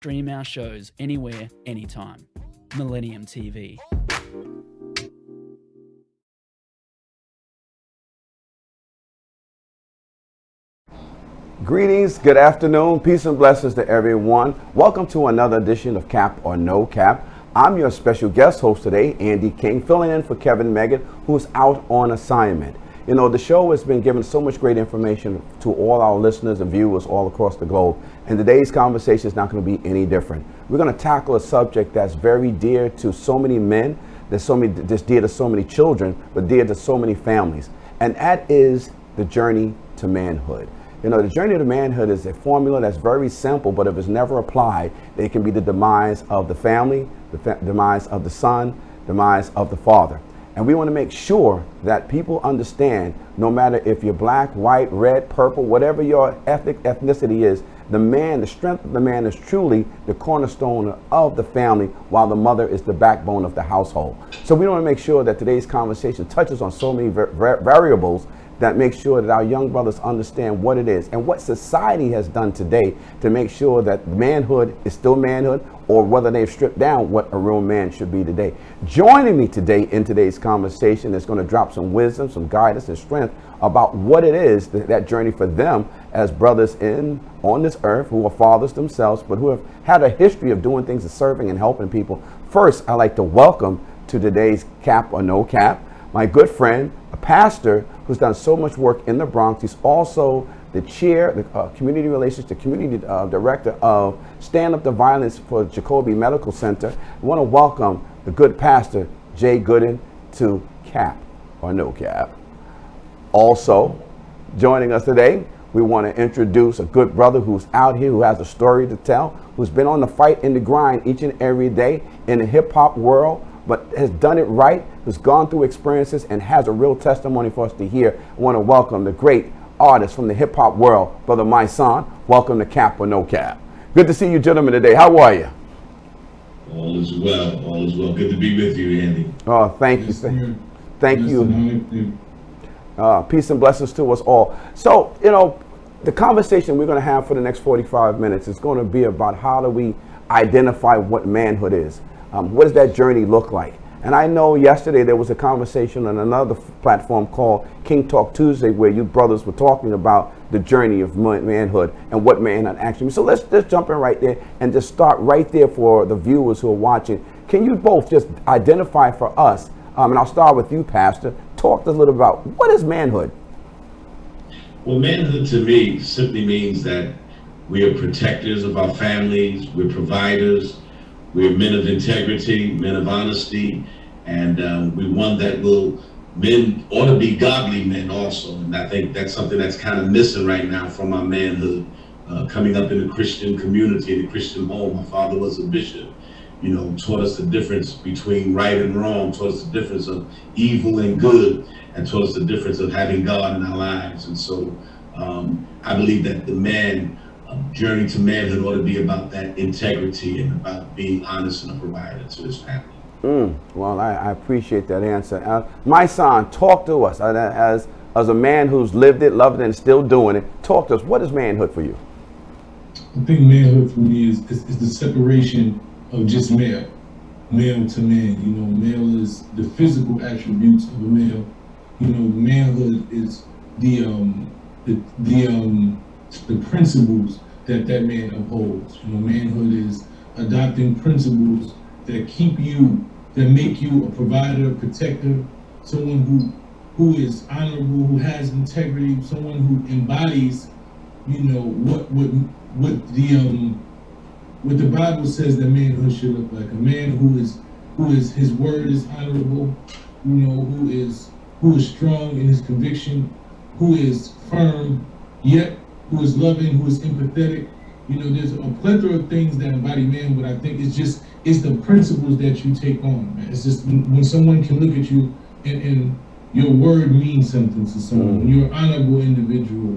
Stream our shows anywhere, anytime. Millennium TV. Greetings, good afternoon, peace and blessings to everyone. Welcome to another edition of Cap or No Cap. I'm your special guest host today, Andy King, filling in for Kevin Megan, who's out on assignment. You know, the show has been giving so much great information to all our listeners and viewers all across the globe. And today's conversation is not going to be any different. We're going to tackle a subject that's very dear to so many men, that's dear to so many children, but dear to so many families. And that is the journey to manhood. You know, the journey to manhood is a formula that's very simple, but if it's never applied, it can be the demise of the family, the demise of the son, demise of the father. And we want to make sure that people understand, no matter if you're black, white, red, purple, whatever your ethnicity is, the strength of the man is truly the cornerstone of the family, while the mother is the backbone of the household. So we want to make sure that today's conversation touches on so many variables that make sure that our young brothers understand what it is and what society has done today to make sure that manhood is still manhood, or whether they've stripped down what a real man should be today. Joining me today in today's conversation is going to drop some wisdom, some guidance and strength about what it is, that journey for them as brothers on this earth who are fathers themselves, but who have had a history of doing things and serving and helping people. First, I'd like to welcome to today's Cap or No Cap my good friend, a pastor who's done so much work in the Bronx. He's also the chair, the community relations, the community director of Stand Up to Violence for Jacoby Medical Center. I want to welcome the good pastor, Jay Gooden, to Cap or No Cap. Also, joining us today, we want to introduce a good brother who's out here, who has a story to tell, who's been on the fight and the grind each and every day in the hip hop world, but has done it right, who's gone through experiences and has a real testimony for us to hear. I want to welcome the great artist from the hip hop world, Brother Mysonne. Welcome to Cap or No Cap. Good to see you gentlemen today. How are you? All is well, all is well. Good to be with you, Andy. Oh, thank you. Thank you. Peace and blessings to us all. So, you know, the conversation we're going to have for the next 45 minutes is going to be about how do we identify what manhood is. What does that journey look like? And I know yesterday there was a conversation on another platform called King Talk Tuesday, where you brothers were talking about the journey of manhood and what manhood actually means. So let's just jump in right there and just start right there for the viewers who are watching. Can you both just identify for us, and I'll start with you, Pastor, talk to us a little about what is manhood? Well, manhood to me simply means that we are protectors of our families, we're providers, we're men of integrity, men of honesty, and we're one that men ought to be godly men also. And I think that's something that's kind of missing right now from our manhood. Coming up in the Christian community, in the Christian home, my father was a bishop, you know, taught us the difference between right and wrong, taught us the difference of evil and good, and taught us the difference of having God in our lives. And so I believe that the man journey to manhood ought to be about that integrity and about being honest and a provider to his family. Well, I appreciate that answer. Mysonne, talk to us as a man who's lived it, loved it, and still doing it. Talk to us. What is manhood for you? I think manhood for me is the separation of just male to man. You know, male is the physical attributes of a male. You know, manhood is the principles that man upholds. You know, manhood is adopting principles that make you a provider, a protector, someone who is honorable, who has integrity, someone who embodies, you know, what the Bible says that manhood should look like. A man who is his word is honorable, you know, who is strong in his conviction, who is firm, yet who is loving, who is empathetic. You know, there's a plethora of things that embody man, but I think it's the principles that you take on, man. It's just when someone can look at you and your word means something to someone, when you're an honorable individual,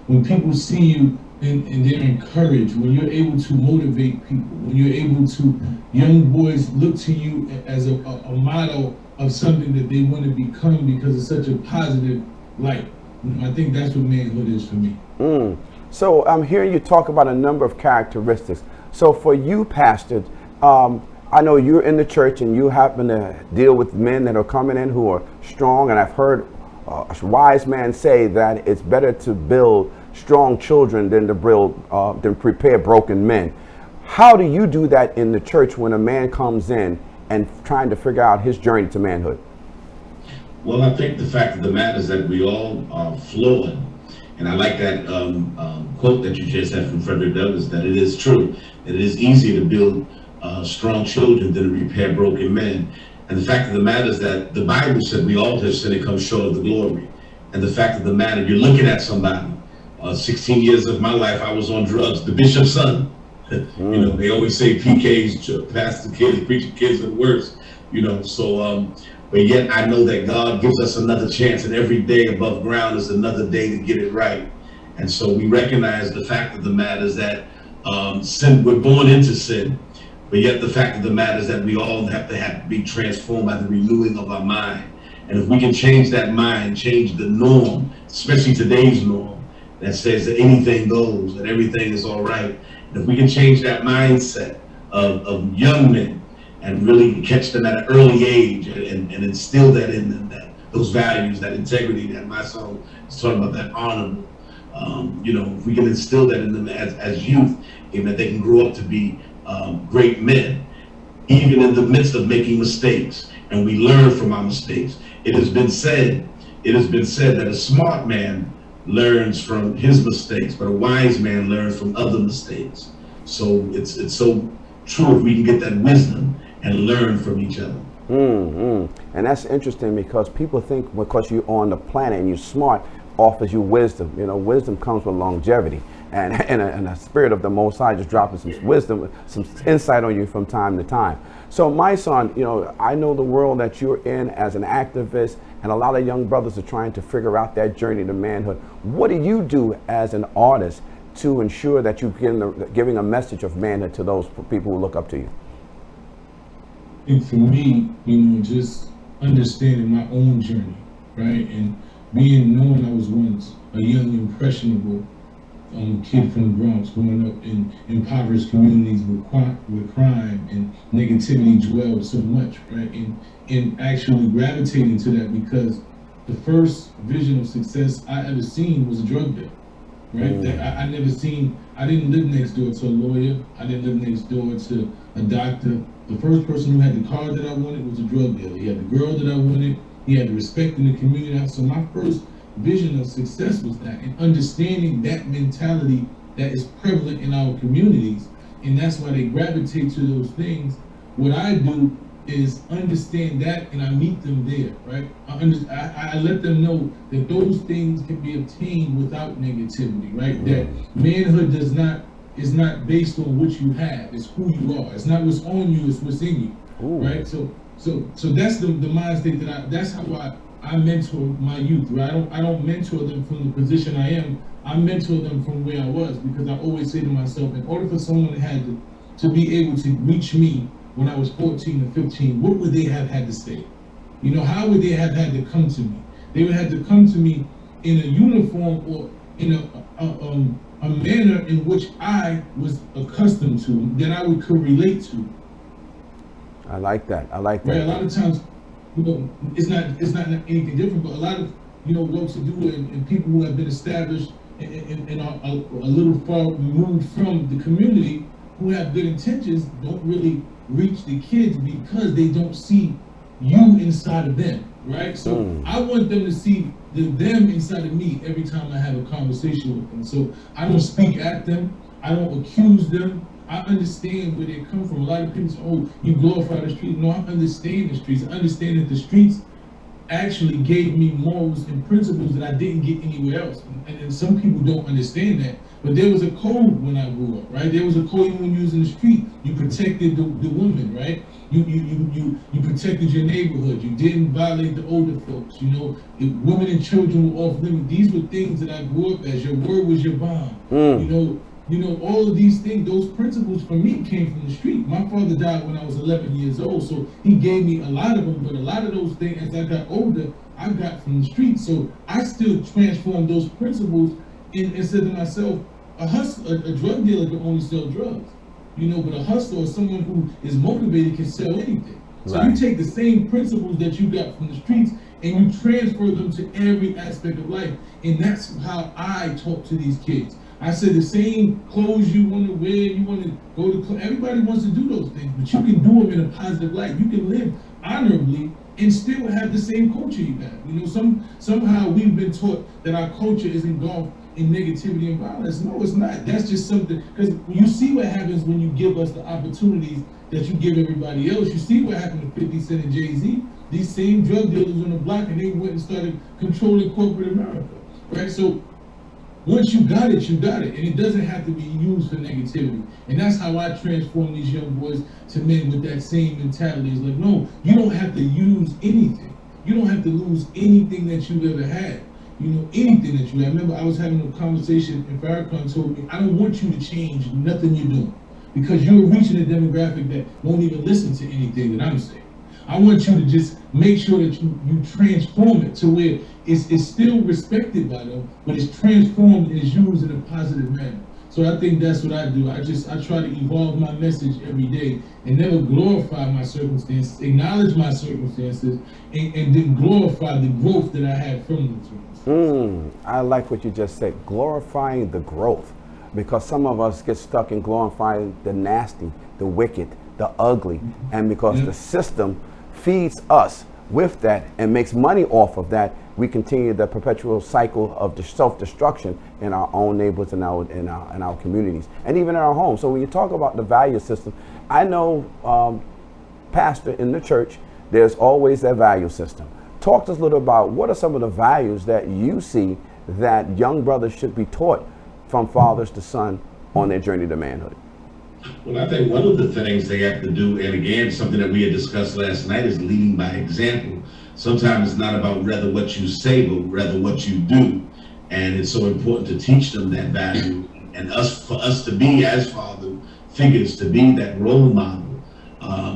when people see you and they're encouraged, when you're able to motivate people, when you're able to, young boys look to you as a model of something that they want to become because it's such a positive light. I think that's what manhood is for me. So I'm hearing you talk about a number of characteristics. So for you, Pastor, I know you're in the church and you happen to deal with men that are coming in who are strong, and I've heard a wise man say that it's better to build strong children than to prepare broken men. How do you do that in the church when a man comes in and trying to figure out his journey to manhood? Well, I think the fact of the matter is that we all are flawed. And I like that quote that you just had from Frederick Douglass, that it is true, that it is easier to build strong children than to repair broken men. And the fact of the matter is that the Bible said we all have sinned and come short of the glory. And the fact of the matter, you're looking at somebody. 16 years of my life, I was on drugs. The bishop's son. You know, they always say PKs, pastor kids, preacher kids are worse. You know, so but yet I know that God gives us another chance, and every day above ground is another day to get it right. And so we recognize the fact of the matter is that sin, we're born into sin, but yet the fact of the matter is that we all have to be transformed by the renewing of our mind. And if we can change that mind, change the norm, especially today's norm, that says that anything goes, that everything is all right. And if we can change that mindset of young men and really catch them at an early age and instill that in them, that those values, that integrity that my son is talking about, that honorable, you know, if we can instill that in them as youth, that they can grow up to be great men, even in the midst of making mistakes, and we learn from our mistakes. It has been said that a smart man learns from his mistakes, but a wise man learns from other mistakes. So it's so true if we can get that wisdom and learn from each other. And that's interesting because people think because you're on the planet and you're smart offers you wisdom. You know, wisdom comes with longevity. And the spirit of the Most High just dropping some wisdom, some insight on you from time to time. So my son, you know, I know the world that you're in as an activist, and a lot of young brothers are trying to figure out that journey to manhood. What do you do as an artist to ensure that you begin giving a message of manhood to those people who look up to you? I think for me, you know, just understanding my own journey, right? And knowing I was once a young, impressionable kid from the Bronx, growing up in impoverished communities where crime and negativity dwelled so much, right? And actually gravitating to that because the first vision of success I ever seen was a drug deal, right? That I didn't live next door to a lawyer. I didn't live next door to a doctor. The first person who had the car that I wanted was a drug dealer. He had the girl that I wanted. He had the respect in the community. So my first vision of success was that, and understanding that mentality that is prevalent in our communities, and that's why they gravitate to those things. What I do is understand that, and I meet them there, right? I let them know that those things can be obtained without negativity, right? That manhood is not based on what you have, it's who you are. It's not what's on you, it's what's in you, right? So that's the mindset that's how I mentor my youth, right? I don't mentor them from the position I am. I mentor them from where I was, because I always say to myself, in order for someone to be able to reach me when I was 14 or 15, what would they have had to say? You know, how would they have had to come to me? They would have to come to me in a uniform or in a manner in which I was accustomed to, that I could relate to. I like that. Right? A lot of times, you know, it's not anything different, but a lot of, you know, well-to-do and people who have been established and are a little far removed from the community, who have good intentions, don't really reach the kids because they don't see you inside of them, right? So I want them to see them inside of me every time I have a conversation with them. So I don't speak at them, I don't accuse them. I understand where they come from. A lot of people say, oh, you glorify the streets. No, I understand the streets. I understand that the streets actually gave me morals and principles that I didn't get anywhere else. And some people don't understand that. But there was a code when I grew up, right? There was a code even when you was in the street. You protected the woman, right? You protected your neighborhood. You didn't violate the older folks. You know, if women and children were off limits. These were things that I grew up as. Your word was your bond. You know, all of these things, those principles for me came from the street. My father died when I was 11 years old, so he gave me a lot of them, but a lot of those things, as I got older, I got from the street. So I still transformed those principles and said to myself, a drug dealer can only sell drugs. you know, but a hustler or someone who is motivated can sell anything. So Right. you take the same principles that you got from the streets and you transfer them to every aspect of life. And that's how I talk to these kids. I said the same clothes you want to wear, you want to go to, everybody wants to do those things, but you can do them in a positive light. You can live honorably and still have the same culture you have. You know, somehow we've been taught that our culture is engulfed in negativity and violence. No, it's not. That's just something, because you see what happens when you give us the opportunities that you give everybody else. You see what happened to 50 Cent and Jay-Z. These same drug dealers on the block, and they went and started controlling corporate America, right? So once you got it, you got it. And it doesn't have to be used for negativity. And that's how I transform these young boys to men with that same mentality. It's like, no, you don't have to use anything. You don't have to lose anything that you've ever had. You know, anything that you have. I remember I was having a conversation and Farrakhan told me, I don't want you to change nothing you're doing, because you're reaching a demographic that won't even listen to anything that I'm saying. I want you to just make sure that you transform it to where it's still respected by them, but it's transformed and is used in a positive manner. So I think that's what I do. I try to evolve my message every day and never glorify my circumstances, acknowledge my circumstances, and then glorify the growth that I had from them circumstances. I like what you just said, glorifying the growth, because some of us get stuck in glorifying the nasty, the wicked, the ugly, and because the system feeds us with that and makes money off of that, we continue the perpetual cycle of the self-destruction in our own neighborhoods and in our communities and even in our homes. So when you talk about the value system, I know, pastor in the church, there's always that value system. Talk to us a little about what are some of the values that you see that young brothers should be taught from fathers to son on their journey to manhood. Well, I think one of the things they have to do, and again, something that we had discussed last night, is leading by example. Sometimes it's not about rather what you say, but rather what you do. And it's so important to teach them that value, and for us to be, as father figures, to be that role model,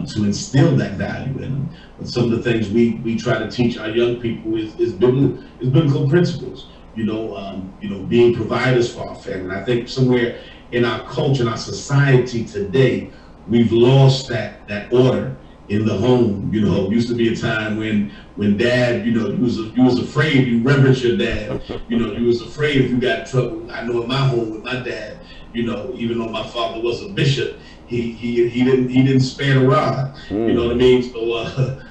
to instill that value in them. But some of the things we try to teach our young people is biblical principles. Being providers for our family. And I think somewhere in our culture, in our society today, we've lost that order in the home. It used to be a time when dad, you was afraid, you reverence your dad. You was afraid if you got in trouble. I know in my home with my dad, even though my father was a bishop, he didn't spare the rod. You know what I mean?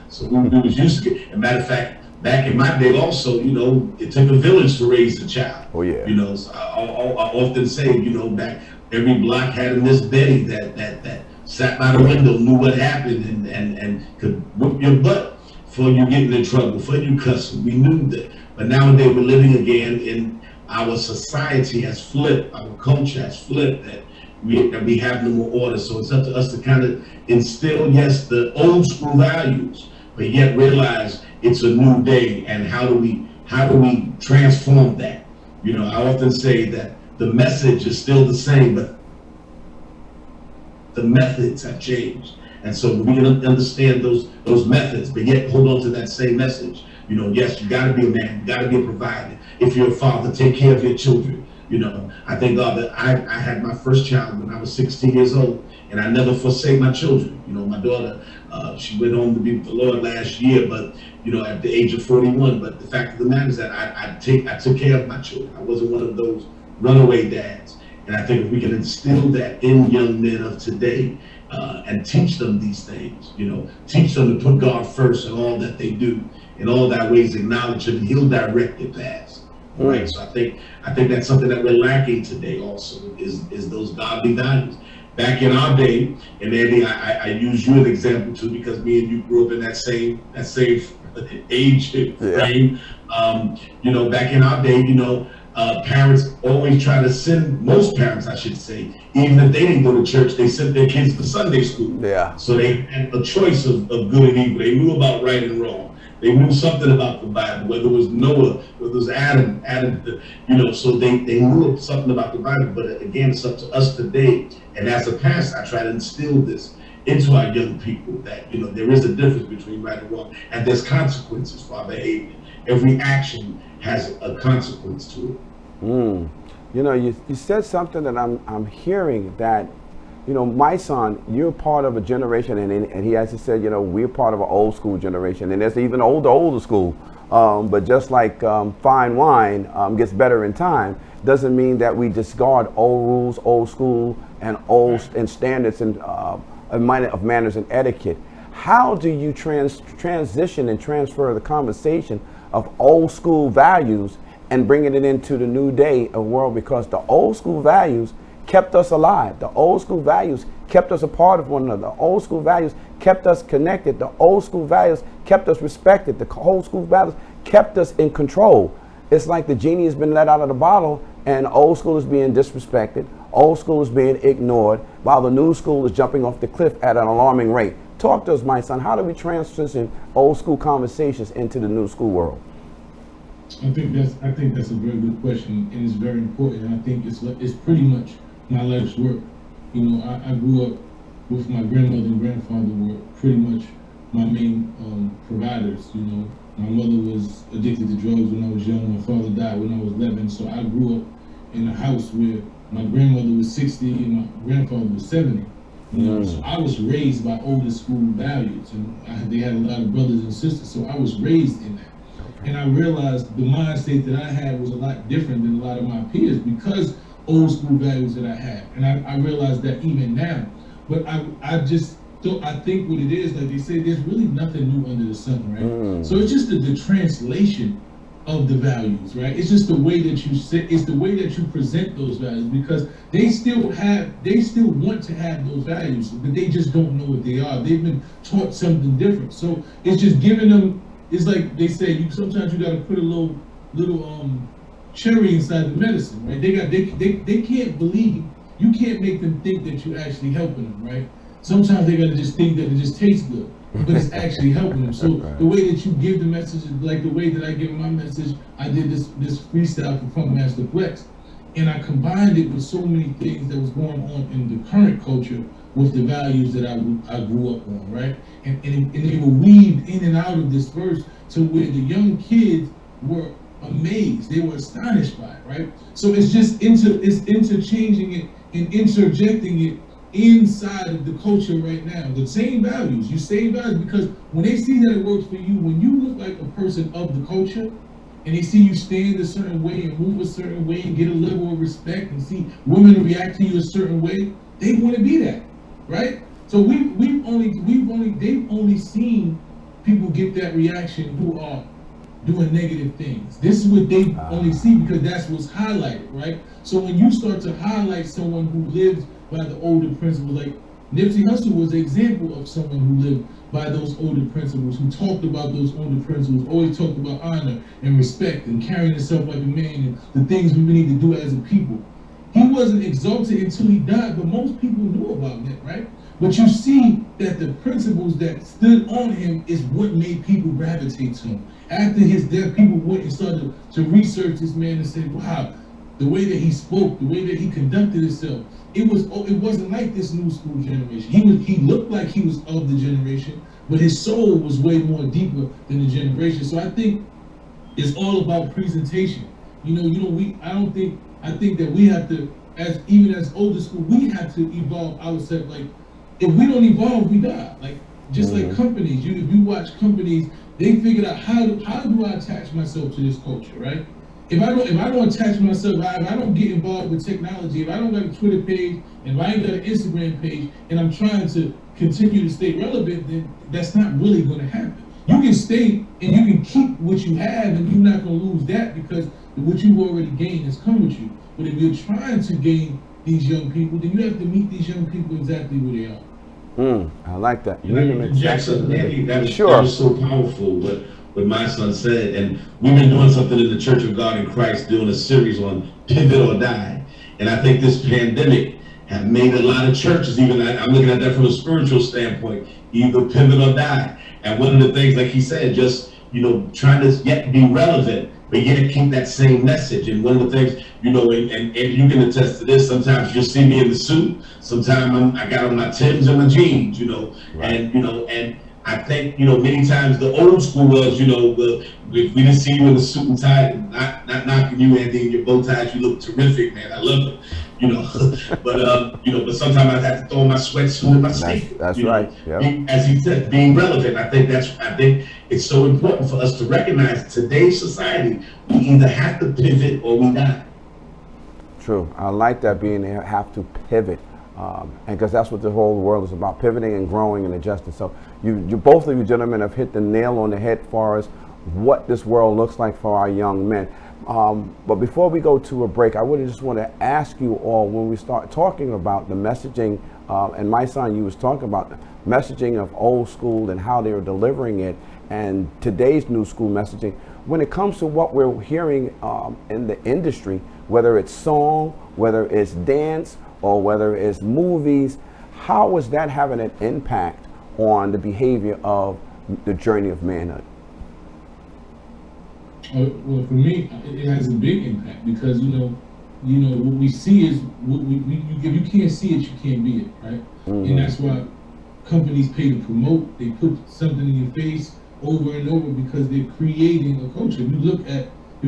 So we was used to it. As a matter of fact, back in my day also, it took a village to raise a child. Oh yeah. So I often say, back every block had a Miss Betty that sat by the window, knew what happened, and could whoop your butt for you getting in trouble, for you cussing. We knew that. But nowadays we're living again in our society has flipped, our culture has flipped, that we have no more order. So it's up to us to kind of instill, yes, the old school values, but yet realize it's a new day, and how do we transform that? I often say that the message is still the same, but the methods have changed. And so we can understand those methods, but yet hold on to that same message. Yes, you gotta be a man, you gotta be a provider. If you're a father, take care of your children. I thank God that I had my first child when I was 16 years old, and I never forsake my children. My daughter, she went home to be with the Lord last year, but at the age of 41. But the fact of the matter is that I took care of my children. I wasn't one of those runaway dads. And I think if we can instill that in young men of today, and teach them these things, teach them to put God first in all that they do, in all that ways acknowledge Him, and He'll direct their paths. Right. So I think that's something that we're lacking today also, is those godly values. Back in our day, and Andy, I use you as an example too, because me and you grew up in that same age frame. Back in our day, parents always try to send, most parents I should say, even if they didn't go to church, they sent their kids to Sunday school. Yeah. So they had a choice of good and evil. They knew about right and wrong. They knew something about the Bible, whether it was Noah, whether it was Adam, so they knew something about the Bible. But again, it's up to us today. And as a pastor, I try to instill this into our young people, that, there is a difference between right and wrong, and there's consequences for our behavior. Every action has a consequence to it. You said something that I'm hearing, that, my son, you're part of a generation, and he actually said, we're part of an old school generation, and there's even older school. But just like fine wine gets better in time, doesn't mean that we discard old rules, old school, and and standards and of manners and etiquette. How do you transition and transfer the conversation of old school values and bringing it into the new day of world? Because the old school values kept us alive. The old school values kept us a part of one another. The old school values kept us connected. The old school values kept us respected. The old school values kept us in control. It's like the genie has been let out of the bottle and old school is being disrespected. Old school is being ignored while the new school is jumping off the cliff at an alarming rate. Talk to us, my son. How do we transition old school conversations into the new school world? I think that's a very good question, and it's very important. And I think it's pretty much my life's work. I grew up with my grandmother and grandfather were pretty much my main providers. My mother was addicted to drugs when I was young. My father died when I was 11. So I grew up in a house where my grandmother was 60 and my grandfather was 70. So I was raised by older school values, and they had a lot of brothers and sisters. So I was raised in that. And I realized the mindset that I had was a lot different than a lot of my peers because old school values that I had. And I realized that even now. But I think what it is, like they say, there's really nothing new under the sun, right? So it's just the translation of the values, right? It's just the way that you sit, it's the way that you present those values, because they still want to have those values, but they just don't know what they are. They've been taught something different. So it's just giving them, it's like they say, sometimes you got to put a little cherry inside the medicine, right? They can't believe, you can't make them think that you're actually helping them, right? Sometimes they got to just think that it just tastes good, but it's actually helping them. So the way that you give the message, like the way that I give my message, I did this freestyle for Funkmaster Flex, and I combined it with so many things that was going on in the current culture with the values that I grew up on, right? And they were weaved in and out of this verse to where the young kids were amazed, they were astonished by it, right? So it's just interchanging it and interjecting it inside of the culture right now. The same values, you say values, because when they see that it works for you, when you look like a person of the culture, and they see you stand a certain way and move a certain way and get a level of respect and see women react to you a certain way, they want to be that, right? So they've only seen people get that reaction who are doing negative things. This is what they only see because that's what's highlighted, right? So when you start to highlight someone who lives by the older principles, like Nipsey Hussle was an example of someone who lived by those older principles, who talked about those older principles, always talked about honor and respect and carrying himself like a man and the things we need to do as a people. He wasn't exalted until he died, but most people knew about that, right? But you see that the principles that stood on him is what made people gravitate to him. After his death, people went and started to research this man and said, wow, the way that he spoke, the way that he conducted himself, it wasn't like this new school generation. He looked like he was of the generation, but his soul was way more deeper than the generation. So I think it's all about presentation. I think that we have to, even as older school, we have to evolve ourselves. Like, if we don't evolve, we die. Like, just like companies, if you watch companies, they figured out how do I attach myself to this culture, right? If I don't attach myself, if I don't get involved with technology, if I don't got a Twitter page, and if I ain't got an Instagram page, and I'm trying to continue to stay relevant, then that's not really going to happen. You can stay and you can keep what you have, and you're not going to lose that because what you've already gained has come with you. But if you're trying to gain these young people, then you have to meet these young people exactly where they are. I like that. Jackson, that was so powerful. What my son said, and we've been doing something in the Church of God in Christ, doing a series on pivot or die. And I think this pandemic have made a lot of churches, even I'm looking at that from a spiritual standpoint, either pivot or die. And one of the things, like he said, just trying to yet be relevant, but yet keep that same message. And one of the things, and you can attest to this, sometimes you'll see me in the suit, sometimes I got on my Timbs and my jeans, right. And I think, many times the old school was, if we didn't see you in the suit and tie, not knocking you, Andy, in your bow ties, you look terrific, man. I love it. But sometimes I have to throw my sweatsuit in my sneakers. That's right. Yeah. As he said, being relevant. I think it's so important for us to recognize today's society. We either have to pivot or we die. True. I like that, being they have to pivot. And because that's what the whole world is about, pivoting and growing and adjusting. So you both of you gentlemen have hit the nail on the head as far as what this world looks like for our young men. But before we go to a break, I would just want to ask you all, when we start talking about the messaging, and my son, you was talking about the messaging of old school and how they were delivering it, and today's new school messaging. When it comes to what we're hearing in the industry, whether it's song, whether it's dance, or whether it's movies, how is that having an impact on the behavior of the journey of manhood? Well, for me, it has a big impact because what we see is if you can't see it, you can't be it, right? Mm-hmm. And that's why companies pay to promote. They put something in your face over and over because they're creating a culture. If you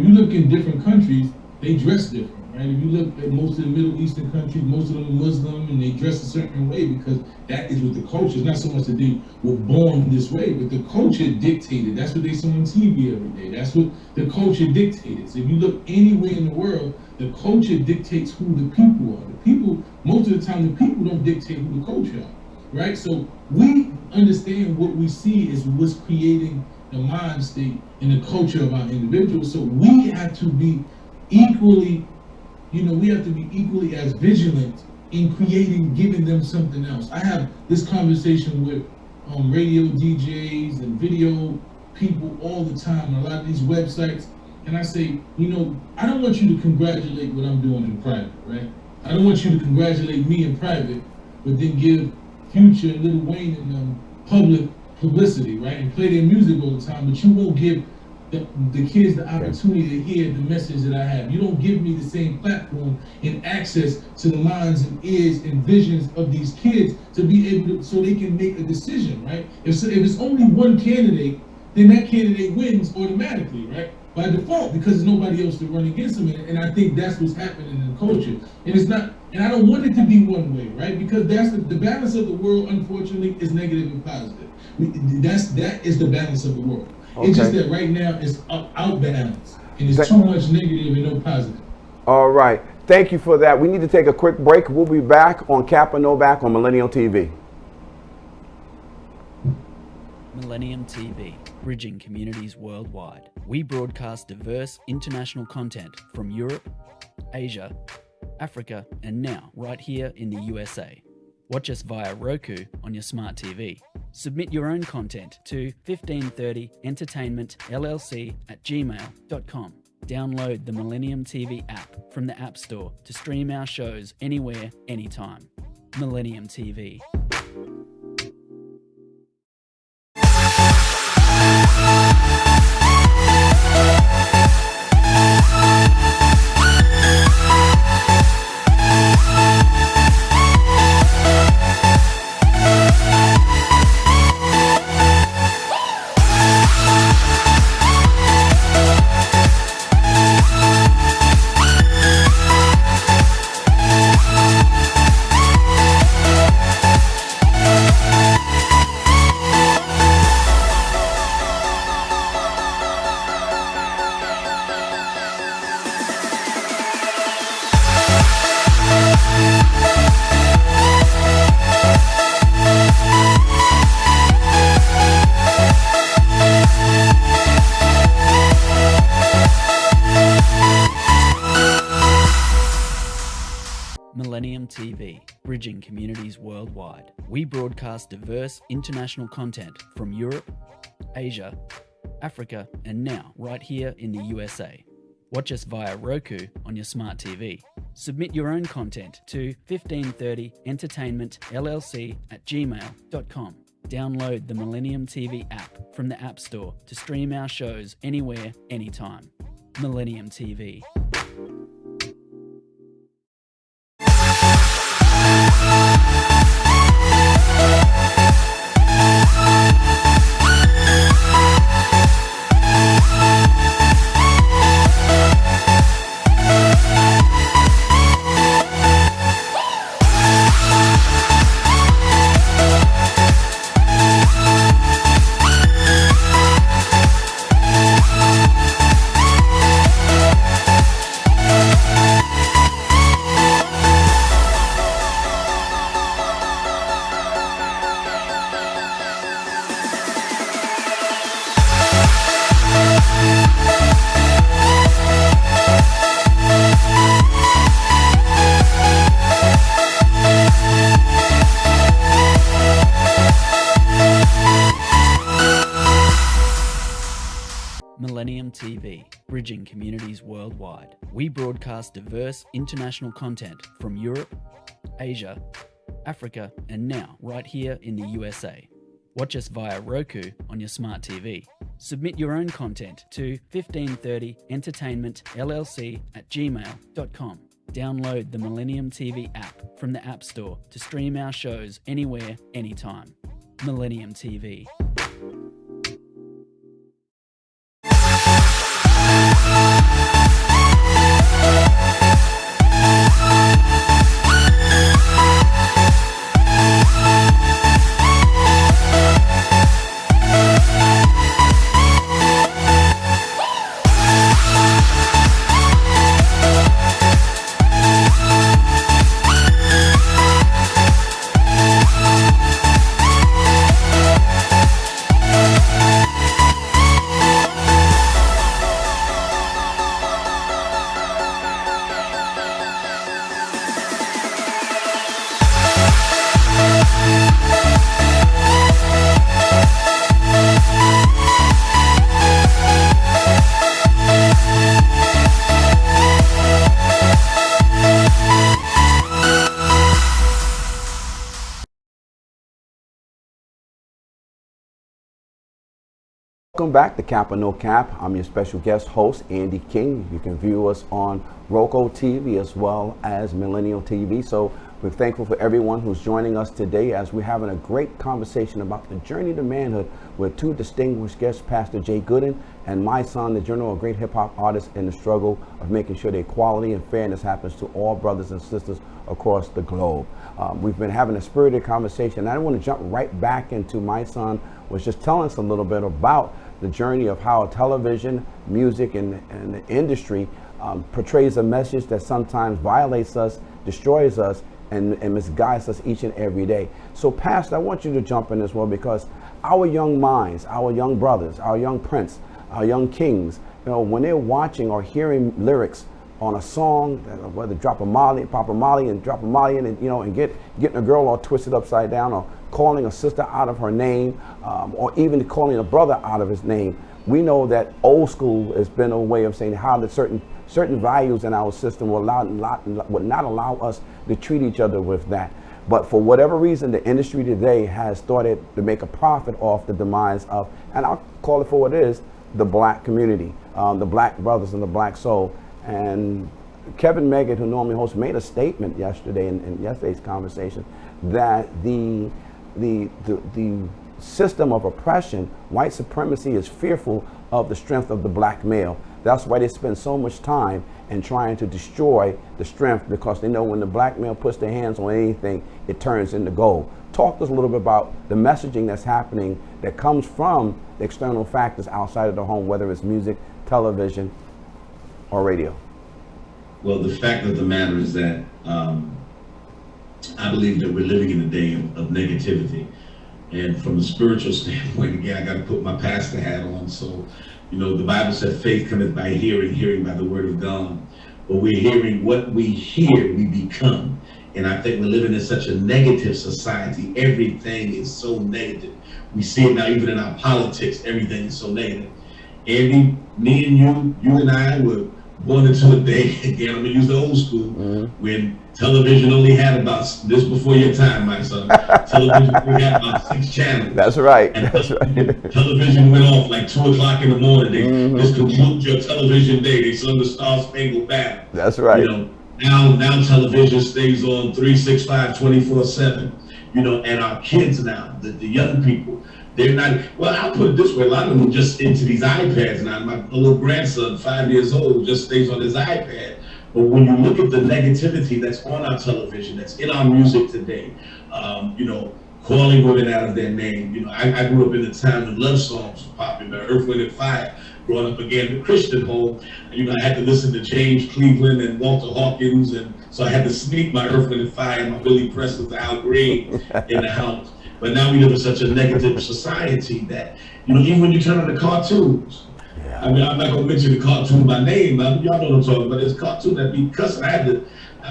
look in different countries, they dress different. Right? If you look at most of the Middle Eastern countries, most of them are Muslim and they dress a certain way because that is what the culture is. Not so much that they were born this way, but the culture dictated. That's what they saw on TV every day. That's what the culture dictated. So if you look anywhere in the world, the culture dictates who the people are. The people, most of the time, the people don't dictate who the culture are. Right? So we understand what we see is what's creating the mind state and the culture of our individuals. So we have to be equally as vigilant in giving them something else. I have this conversation with radio DJs and video people all the time on a lot of these websites, and I say, I don't want you to congratulate what I'm doing in private, right? I don't want you to congratulate me in private, but then give Future and Lil Wayne and public publicity, right? And play their music all the time, but you won't give the kids the opportunity to hear the message that I have. You don't give me the same platform and access to the minds and ears and visions of these kids to be able to, so they can make a decision, right? If it's only one candidate, then that candidate wins automatically, right? By default, because there's nobody else to run against them. And I think that's what's happening in the culture. And it's not, and I don't want it to be one way, right? Because that's the balance of the world, unfortunately, is negative and positive. That is the balance of the world. Okay. It's just that right now it's out balance, and it's too much negative and no positive. All right. Thank you for that. We need to take a quick break. We'll be back on Cap or No Back on Millennial TV. Millennium TV, bridging communities worldwide. We broadcast diverse international content from Europe, Asia, Africa, and now right here in the USA. Watch us via Roku on your smart TV. Submit your own content to 1530entertainmentllc@gmail.com. Download the Millennium TV app from the App Store to stream our shows anywhere, anytime. Millennium TV. Millennium TV, bridging communities worldwide. We broadcast diverse international content from Europe, Asia, Africa, and now right here in the USA. Watch us via Roku on your smart TV. Submit your own content to 1530entertainmentllc@gmail.com. Download the Millennium TV app from the App Store to stream our shows anywhere, anytime. Millennium TV. Millennium TV, bridging communities worldwide. We broadcast diverse international content from Europe, Asia, Africa, and now right here in the USA. Watch us via Roku on your smart TV. Submit your own content to 1530entertainmentllc@gmail.com. Download the Millennium TV app from the App Store to stream our shows anywhere, anytime. Millennium TV. Welcome back to Cap or No Cap. I'm your special guest host, Andy King. You can view us on Roku TV as well as Millennial TV. So we're thankful for everyone who's joining us today as we're having a great conversation about the journey to manhood with two distinguished guests, Pastor Jay Gooden and my son, the Journal, a great hip hop artist in the struggle of making sure that equality and fairness happens to all brothers and sisters across the globe. We've been having a spirited conversation. I want to jump right back into my son was just telling us a little bit about the journey of how television, music, and the industry portrays a message that sometimes violates us, destroys us, and misguides us each and every day. So, Pastor, I want you to jump in as well, because our young minds, our young brothers, our young prince, our young kings, you know, when they're watching or hearing lyrics on a song, whether drop a Molly, pop a Molly, and drop a Molly in, and you know, and getting a girl all twisted upside down, or calling a sister out of her name, or even calling a brother out of his name, we know that old school has been a way of saying how that certain values in our system would not allow us to treat each other with that. But for whatever reason, the industry today has started to make a profit off the demise of, and I'll call it for what it is, the black community, the black brothers and the black soul. And Kevin Megid, who normally hosts, made a statement yesterday in yesterday's conversation that the system of oppression, white supremacy, is fearful of the strength of the black male. That's why they spend so much time in trying to destroy the strength, because they know when the black male puts their hands on anything, it turns into gold. Talk to us a little bit about the messaging that's happening that comes from the external factors outside of the home, whether it's music, television, or radio. Well, the fact of the matter is that I believe that we're living in a day of negativity. And from a spiritual standpoint, again, I got to put my pastor hat on. So, you know, the Bible said faith cometh by hearing, hearing by the word of God. But we're hearing what we hear, we become. And I think we're living in such a negative society. Everything is so negative. We see it now even in our politics. Everything is so negative. Andy, me and you and I were born into a day, again, I'm going to use the old school, when television only had about, this before your time, my son, television only had about 6 channels. That's right. And That's right. television went off like 2 o'clock in the morning. They just concluded your television day. They sung the Star Spangled Banner. That's right. You know, now television stays on 365, 24/7. You know, and our kids now, the young people, they're not, well, I'll put it this way, a lot of them are just into these iPads now. My little grandson, 5 years old, just stays on his iPad. But when you look at the negativity that's on our television, that's in our music today, you know, calling women out of their name. You know, I grew up in the time when love songs were popular, Earth, Wind, and Fire. Growing up again in a Christian home, you know, I had to listen to James Cleveland and Walter Hawkins, and so I had to sneak my Earth, Wind, and Fire and my Billy Preston, Al Green in the house. But now we live in such a negative society that, you know, even when you turn on the cartoons, I mean, I'm not gonna mention the cartoon by name, y'all know what I'm talking about. There's a cartoon that be cussing. I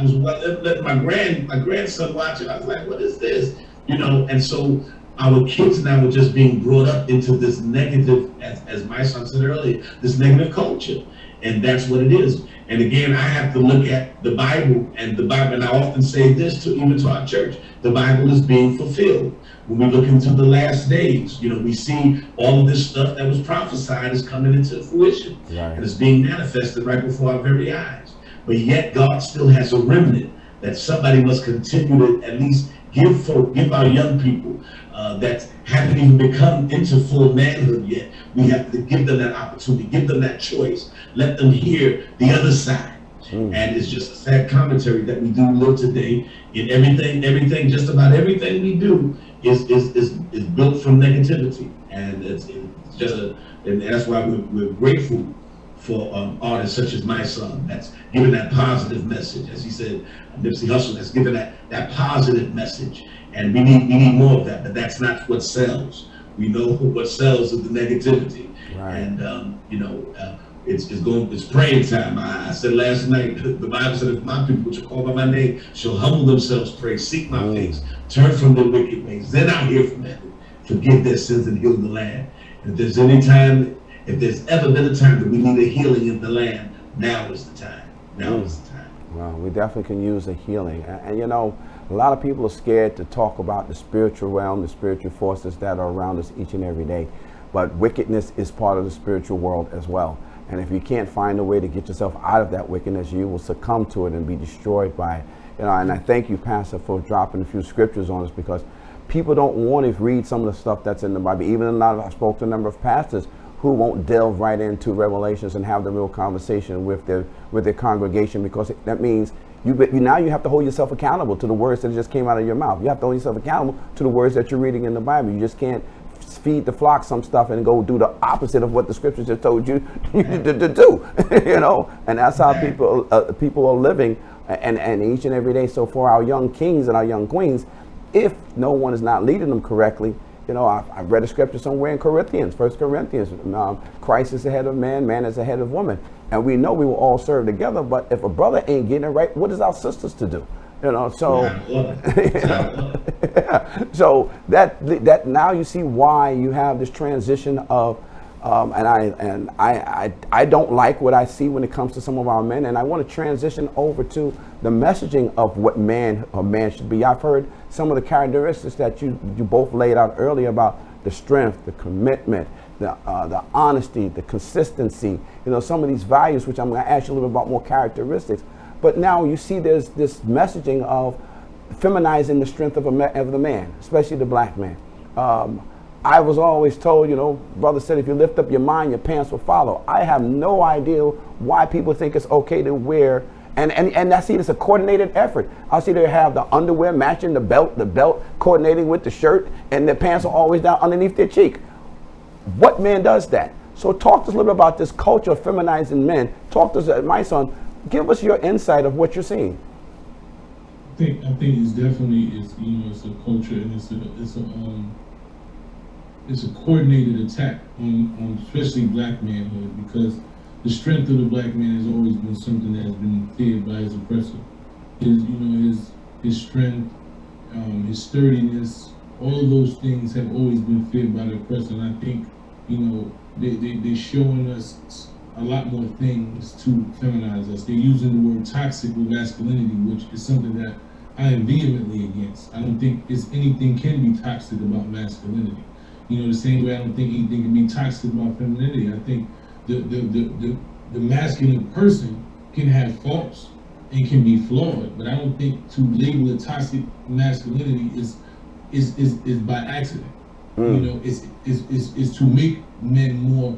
was letting my grandson watch it. I was like, what is this? You know, and so our kids now are just being brought up into this negative, as my son said earlier, this negative culture. And that's what it is. And again, I have to look at the Bible, and I often say this even to our church, the Bible is being fulfilled. When we look into the last days, we see all of this stuff that was prophesied is coming into fruition. Right. And it's being manifested right before our very eyes. But yet God still has a remnant that somebody must continue to at least give our young people that haven't even become into full manhood yet. We have to give them that opportunity, give them that choice, let them hear the other side. And it's just a sad commentary that we do live today in everything, just about everything we do is built from negativity. And it's just and that's why we're grateful for artists such as my son, that's giving that positive message. As he said, Nipsey Hussle, that's giving that positive message. And we need more of that, but that's not what sells. We know what sells is the negativity. Right. And it's praying time. I said last night, the Bible said, if my people, which are called by my name, shall humble themselves, pray, seek my face, turn from their wicked ways, then I'll hear from heaven, forgive their sins and heal the land. And if there's ever been a time that we need a healing in the land, now is the time. Now is the time. Well, we definitely can use a healing. And a lot of people are scared to talk about the spiritual realm, the spiritual forces that are around us each and every day. But wickedness is part of the spiritual world as well. And if you can't find a way to get yourself out of that wickedness, you will succumb to it and be destroyed by it. And I thank you, Pastor, for dropping a few scriptures on us, because people don't want to read some of the stuff that's in the Bible. Even I spoke to a number of pastors who won't delve right into Revelations and have the real conversation with their congregation, because that means now you have to hold yourself accountable to the words that just came out of your mouth. You have to hold yourself accountable to the words that you're reading in the Bible. You just can't feed the flock some stuff and go do the opposite of what the scriptures just told you to do. And that's how people are living, and each and every day. So for our young kings and our young queens, if no one is not leading them correctly, I read a scripture somewhere in Corinthians, 1 Corinthians, Christ is the head of man, man is the head of woman. And we know we will all serve together, but if a brother ain't getting it right, what is our sisters to do? So so that now you see why you have this transition of and I don't like what I see when it comes to some of our men, and I want to transition over to the messaging of what a man should be. I've heard some of the characteristics that you both laid out earlier about the strength, the commitment, the honesty, the consistency, some of these values, which I'm going to ask you a little bit about more characteristics. But now you see there's this messaging of feminizing the strength of the man, especially the black man. I was always told, brother said, if you lift up your mind, your pants will follow. I have no idea why people think it's okay to wear, and I see it's a coordinated effort. I see they have the underwear matching the belt coordinating with the shirt, and their pants are always down underneath their cheek. What man does that? So talk to us a little bit about this culture of feminizing men. Talk to us, my son, give us your insight of what you're seeing. I think it's definitely it's a culture, and it's a coordinated attack on especially black manhood, because the strength of the black man has always been something that has been feared by his oppressor. His strength, his sturdiness, all of those things have always been feared by the oppressor. And I think they're showing us a lot more things to feminize us. They're using the word toxic with masculinity, which is something that I am vehemently against. I don't think anything can be toxic about masculinity. The same way I don't think anything can be toxic about femininity. I think the masculine person can have faults and can be flawed, but I don't think to label it toxic masculinity is by accident. It's to make men more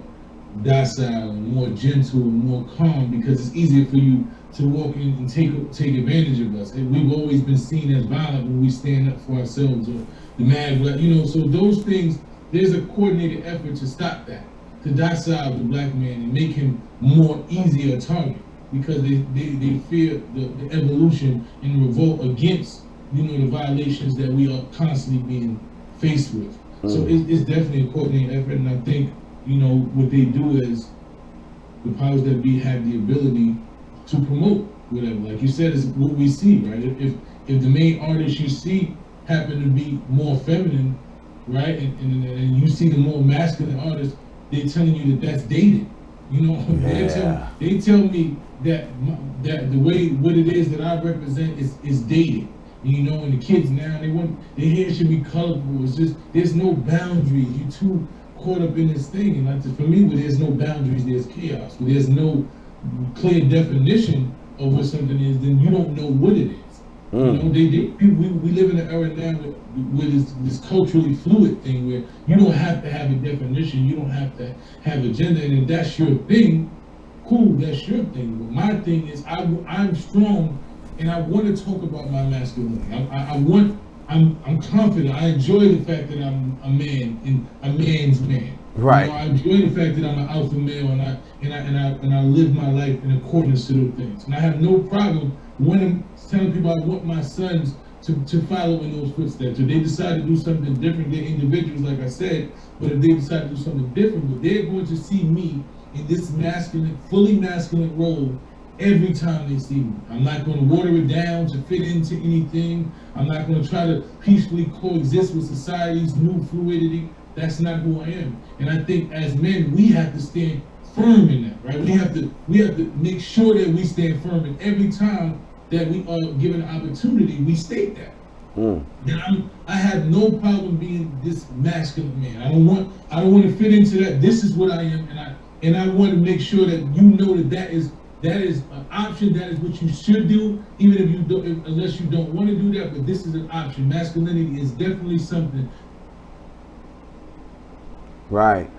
docile and more gentle and more calm, because it's easier for you to walk in and take advantage of us. And we've always been seen as violent when we stand up for ourselves, or the mad black, so those things. There's a coordinated effort to stop that, to docile the black man and make him more easier target, because they fear the evolution and revolt against, the violations that we are constantly being faced with. So it's definitely a coordinated effort, and I think, what they do is the powers that be have the ability to promote whatever. Like you said, is what we see, right? If the main artists you see happen to be more feminine, right? And you see the more masculine artists, they're telling you that that's dated. You know, they tell me that that the way what it is that I represent is dated. You know, and the kids now their hair should be colorful. It's just there's no boundaries. You're too caught up in this thing, and like, for me, where there's no boundaries, there's chaos. Where there's no clear definition of what something is, then you don't know what it is. You know, we live in an era now where this culturally fluid thing where you don't have to have a definition, you don't have to have agenda, and if that's your thing, cool, that's your thing. But my thing is, I'm strong, and I want to talk about my masculinity. I'm confident. I enjoy the fact that I'm a man and a man's man. Right. You know, I enjoy the fact that I'm an alpha male, and I live my life in accordance to those things. And I have no problem telling people I want my sons to follow in those footsteps. If they decide to do something different, they're individuals, like I said. But if they decide to do something different, but they're going to see me in this masculine, fully masculine role every time they see me. I'm not going to water it down to fit into anything. I'm not going to try to peacefully coexist with society's new fluidity. That's not who I am. And I think as men, we have to stand firm in that, right? We have to make sure that we stand firm, and every time that we are given an opportunity, we state that. And I have no problem being this masculine man. I don't want to fit into that. This is what I am, and I want to make sure that you know that is an option. That is what you should do, even if you don't, unless you don't want to do that. But this is an option. Masculinity is definitely something. Right.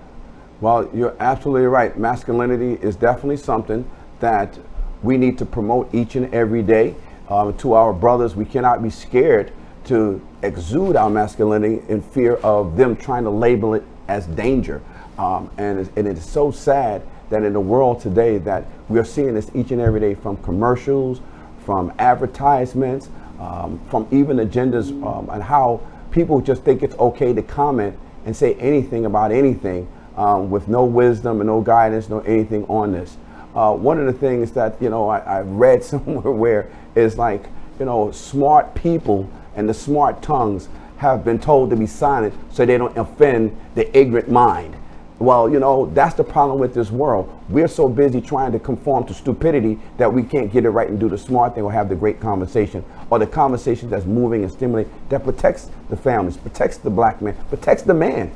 Well, you're absolutely right. Masculinity is definitely something that we need to promote each and every day. To our brothers, we cannot be scared to exude our masculinity in fear of them trying to label it as danger. And it's so sad that in the world today that we are seeing this each and every day, from commercials, from advertisements, from even agendas, and how people just think it's okay to comment and say anything about anything with no wisdom and no guidance, no anything on this. One of the things that, I read somewhere where it's like, smart people and the smart tongues have been told to be silent so they don't offend the ignorant mind. Well, that's the problem with this world. We're so busy trying to conform to stupidity that we can't get it right and do the smart thing or have the great conversation, or the conversation that's moving and stimulating, that protects the families, protects the black man, protects the man.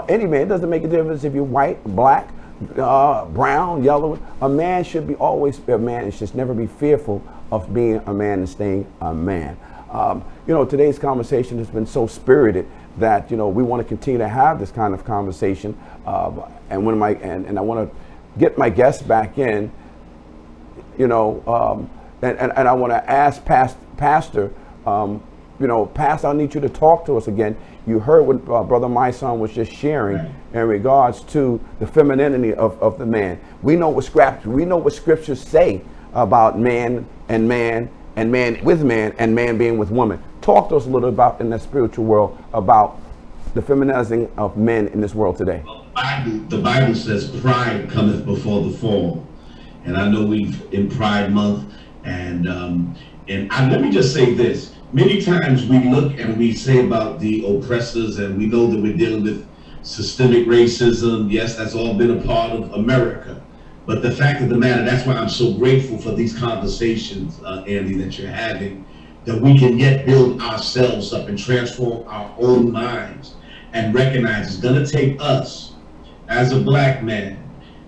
Any man, it doesn't make a difference if you're white, black, brown, yellow. A man should be always a man and should never be fearful of being a man and staying a man. Today's conversation has been so spirited that we want to continue to have this kind of conversation. And I want to get my guests back in. And I want to ask Pastor. Pastor, I need you to talk to us again. You heard what Brother Myson was just sharing in regards to the femininity of the man. We know what scriptures say about man and man with man and man being with woman. Talk to us a little about, in the spiritual world, about the feminizing of men in this world today. The Bible says pride cometh before the fall. And I know we've in Pride Month, and let me just say this. Many times we look and we say about the oppressors, and we know that we're dealing with systemic racism. Yes, that's all been a part of America. But the fact of the matter, that's why I'm so grateful for these conversations, Andy, that you're having, that we can yet build ourselves up and transform our own minds and recognize it's going to take us as a black man,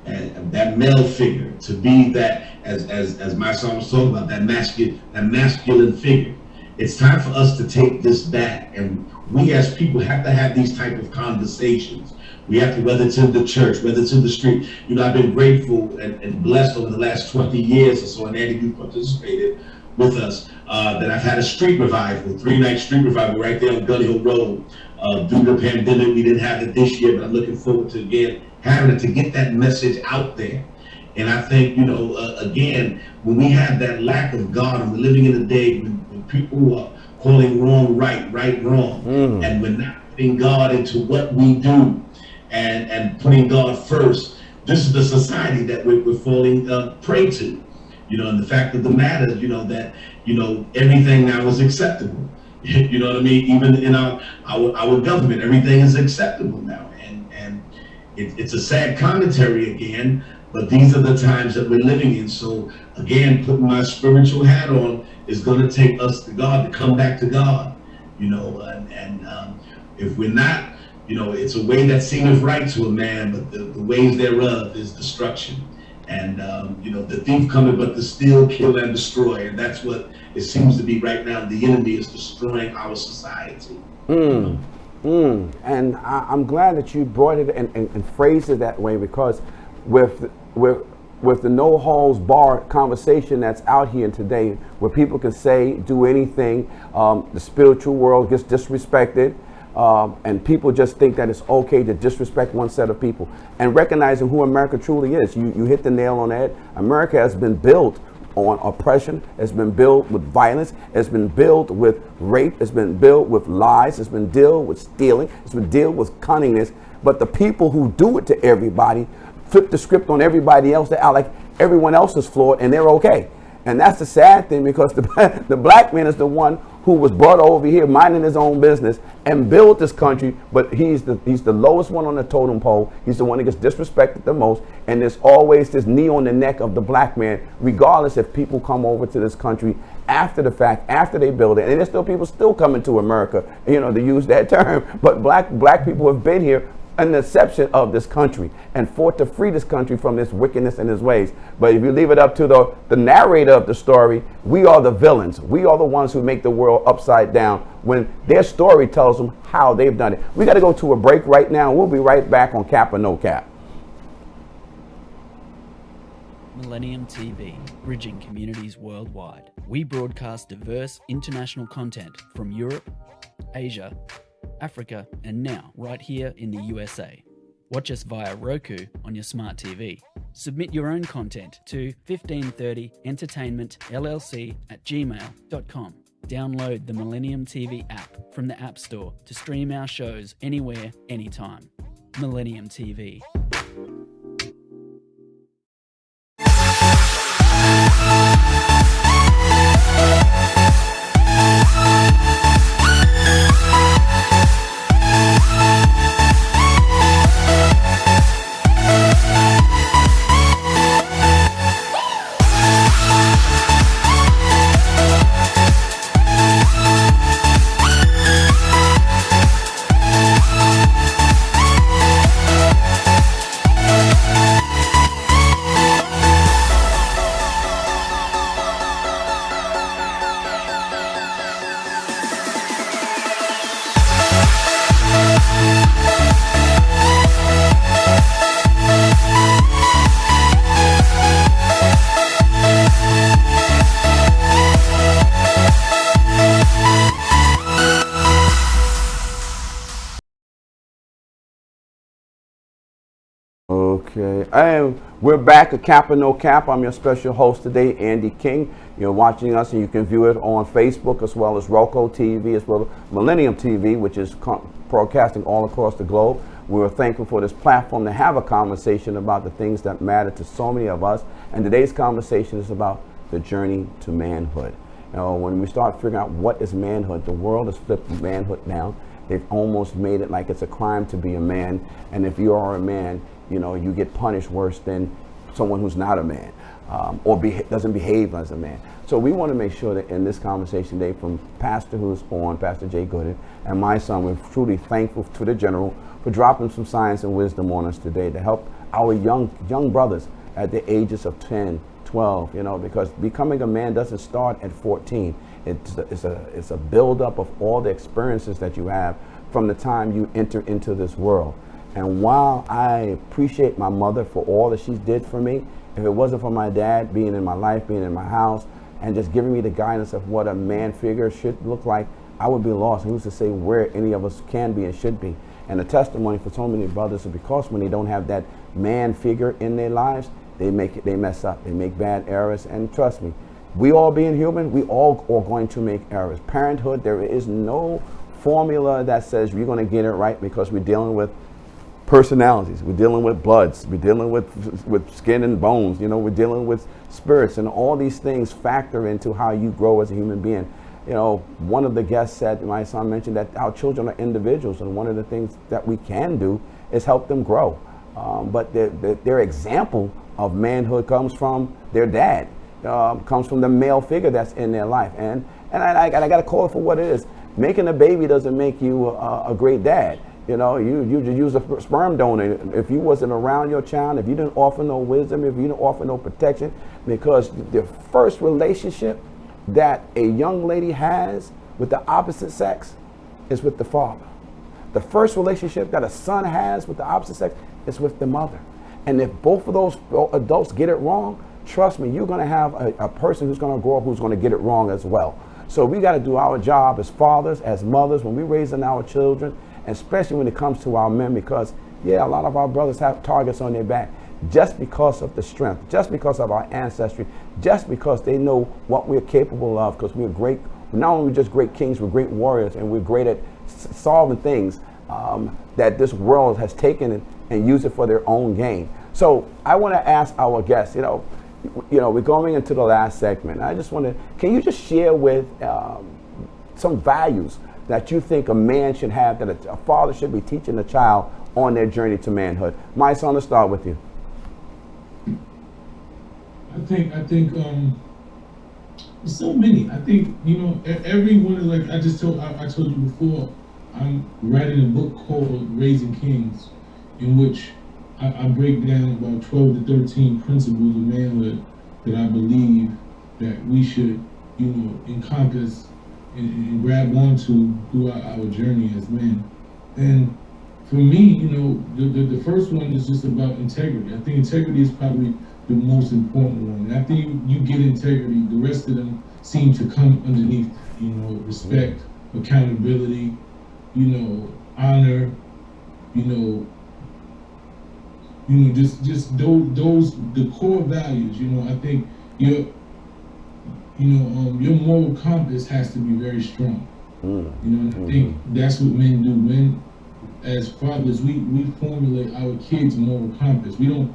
and that male figure, to be that, as my son was talking about, that masculine figure. It's time for us to take this back, and we as people have to have these type of conversations. We have to, whether it's in the church, whether it's in the street. I've been grateful and blessed over the last 20 years or so, and Andy, you participated with us, that I've had a street revival, 3-night street revival right there on Gun Hill Road. Due to the pandemic, we didn't have it this year, but I'm looking forward to, again, having it, to get that message out there. And I think, again, when we have that lack of God, and we're living in a day when people are calling wrong right wrong, and we're not putting God into what we do and putting God first, this is the society that we're falling prey to. And the fact of the matter, that everything now is acceptable. You know what I mean? Even in our government, everything is acceptable now, and it's a sad commentary again. But these are the times that we're living in. So again, putting my spiritual hat on is going to take us to God, to come back to God. If we're not, it's a way that seemeth right to a man, but the ways thereof is destruction. And the thief cometh but to steal, kill, and destroy. And that's what it seems to be right now. The enemy is destroying our society. And I'm glad that you brought it and phrased it that way, because with the no holds barred conversation that's out here today, where people can say, do anything, the spiritual world gets disrespected, and people just think that it's okay to disrespect one set of people, and recognizing who America truly is. You hit the nail on the head. America has been built on oppression, it's been built with violence, it's been built with rape, it's been built with lies, it's been dealt with stealing, it's been dealt with cunningness. But the people who do it to everybody flip the script on everybody else. They act like everyone else is flawed and they're okay. And that's the sad thing, because the black man is the one who was brought over here minding his own business and built this country, but he's the lowest one on the totem pole. He's the one that gets disrespected the most, and there's always this knee on the neck of the black man, regardless if people come over to this country after the fact, after they build it. And there's still people still coming to America, to use that term, but black people have been here an exception of this country and fought to free this country from this wickedness and his ways. But if you leave it up to the narrator of the story, we are the villains. We are the ones who make the world upside down when their story tells them how they've done it. We got to go to a break right now. We'll be right back on Cap or No Cap. Millennium TV, bridging communities worldwide. We broadcast diverse international content from Europe, Asia, Africa, and now right here in the USA. Watch us via Roku on your smart TV. Submit your own content to 1530entertainmentllc@gmail.com. Download the Millennium TV app from the App Store to stream our shows anywhere, anytime. Millennium TV. Okay, and we're back at Cap or No Cap. I'm your special host today, Andy King. You're watching us, and you can view it on Facebook as well as Roku TV, as well as Millennium TV, which is broadcasting all across the globe. We're thankful for this platform to have a conversation about the things that matter to so many of us. And today's conversation is about the journey to manhood. When we start figuring out what is manhood, the world has flipped manhood down. They've almost made it like it's a crime to be a man, and if you are a man, you get punished worse than someone who's not a man, or doesn't behave as a man. So we want to make sure that in this conversation today, from Pastor who's on, Pastor Jay Gooden, and my son, we're truly thankful to the General for dropping some science and wisdom on us today to help our young brothers at the ages of 10, 12, because becoming a man doesn't start at 14. It's a buildup of all the experiences that you have from the time you enter into this world. And while I appreciate my mother for all that she did for me, if it wasn't for my dad being in my life, being in my house, and just giving me the guidance of what a man figure should look like, I would be lost. Who's to say where any of us can be and should be? And the testimony for so many brothers is because when they don't have that man figure in their lives, they mess up, they make bad errors. And trust me, we all being human, we all are going to make errors. Parenthood, there is no formula that says you're going to get it right, because we're dealing with personalities, we're dealing with bloods, we're dealing with skin and bones, we're dealing with spirits, and all these things factor into how you grow as a human being. one of the guests said, my son mentioned that our children are individuals, and one of the things that we can do is help them grow. But their example of manhood comes from their dad, comes from the male figure that's in their life. And I got to call it for what it is. Making a baby doesn't make you a great dad. You just use a sperm donor. If you wasn't around your child, if you didn't offer no wisdom, if you didn't offer no protection, because the first relationship that a young lady has with the opposite sex is with the father. The first relationship that a son has with the opposite sex is with the mother. And if both of those adults get it wrong, trust me, you're going to have a person who's going to grow up who's going to get it wrong as well. So we got to do our job as fathers, as mothers, when we're raising our children, especially when it comes to our men, because a lot of our brothers have targets on their back just because of the strength, just because of our ancestry, just because they know what we're capable of, because we're great. Not only just great kings, we're great warriors, and we're great at solving things that this world has taken and used it for their own gain. So I want to ask our guests, we're going into the last segment. I just want to, can you just share with some values that you think a man should have, that a father should be teaching a child on their journey to manhood? My son, let's start with you. I think so many. I think, everyone, like I told you before, I'm writing a book called Raising Kings, in which I break down about 12 to 13 principles of manhood that I believe that we should, encompass and grab onto throughout our journey as men. And for me, the first one is just about integrity. I think integrity is probably the most important one. And after you get integrity, the rest of them seem to come underneath, respect, accountability, honor, just those the core values. I think your moral compass has to be very strong. And I think that's what men do. Men, as fathers, we formulate our kids' moral compass. We don't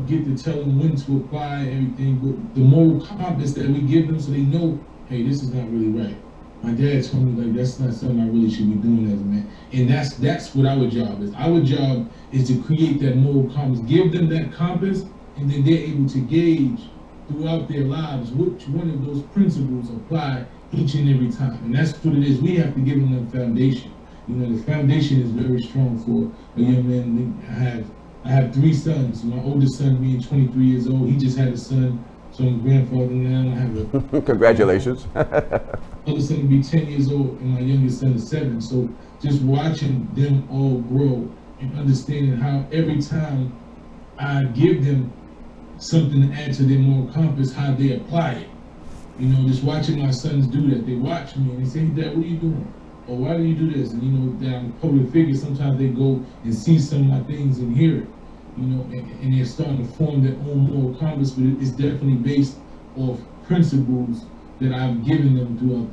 get to tell them when to apply everything, but the moral compass that we give them, so they know, hey, this is not really right. My dad told me, like, that's not something I really should be doing as a man. And that's what our job is. Our job is to create that moral compass, give them that compass, and then they're able to gauge throughout their lives which one of those principles apply each and every time. And that's what it is. We have to give them that foundation. The foundation is very strong for a young man. I have 3 sons. My oldest son being 23 years old, he just had a son, so I'm a grandfather now. I have a congratulations. Other son will be 10 years old, and my youngest son is 7. So just watching them all grow and understanding how every time I give them something to add to their moral compass, how they apply it. Just watching my sons do that. They watch me and they say, "Dad, what are you doing? Or why do you do this?" And that I'm a public figure, sometimes they go and see some of my things and hear it. And they're starting to form their own moral compass, but it's definitely based off principles that I've given them throughout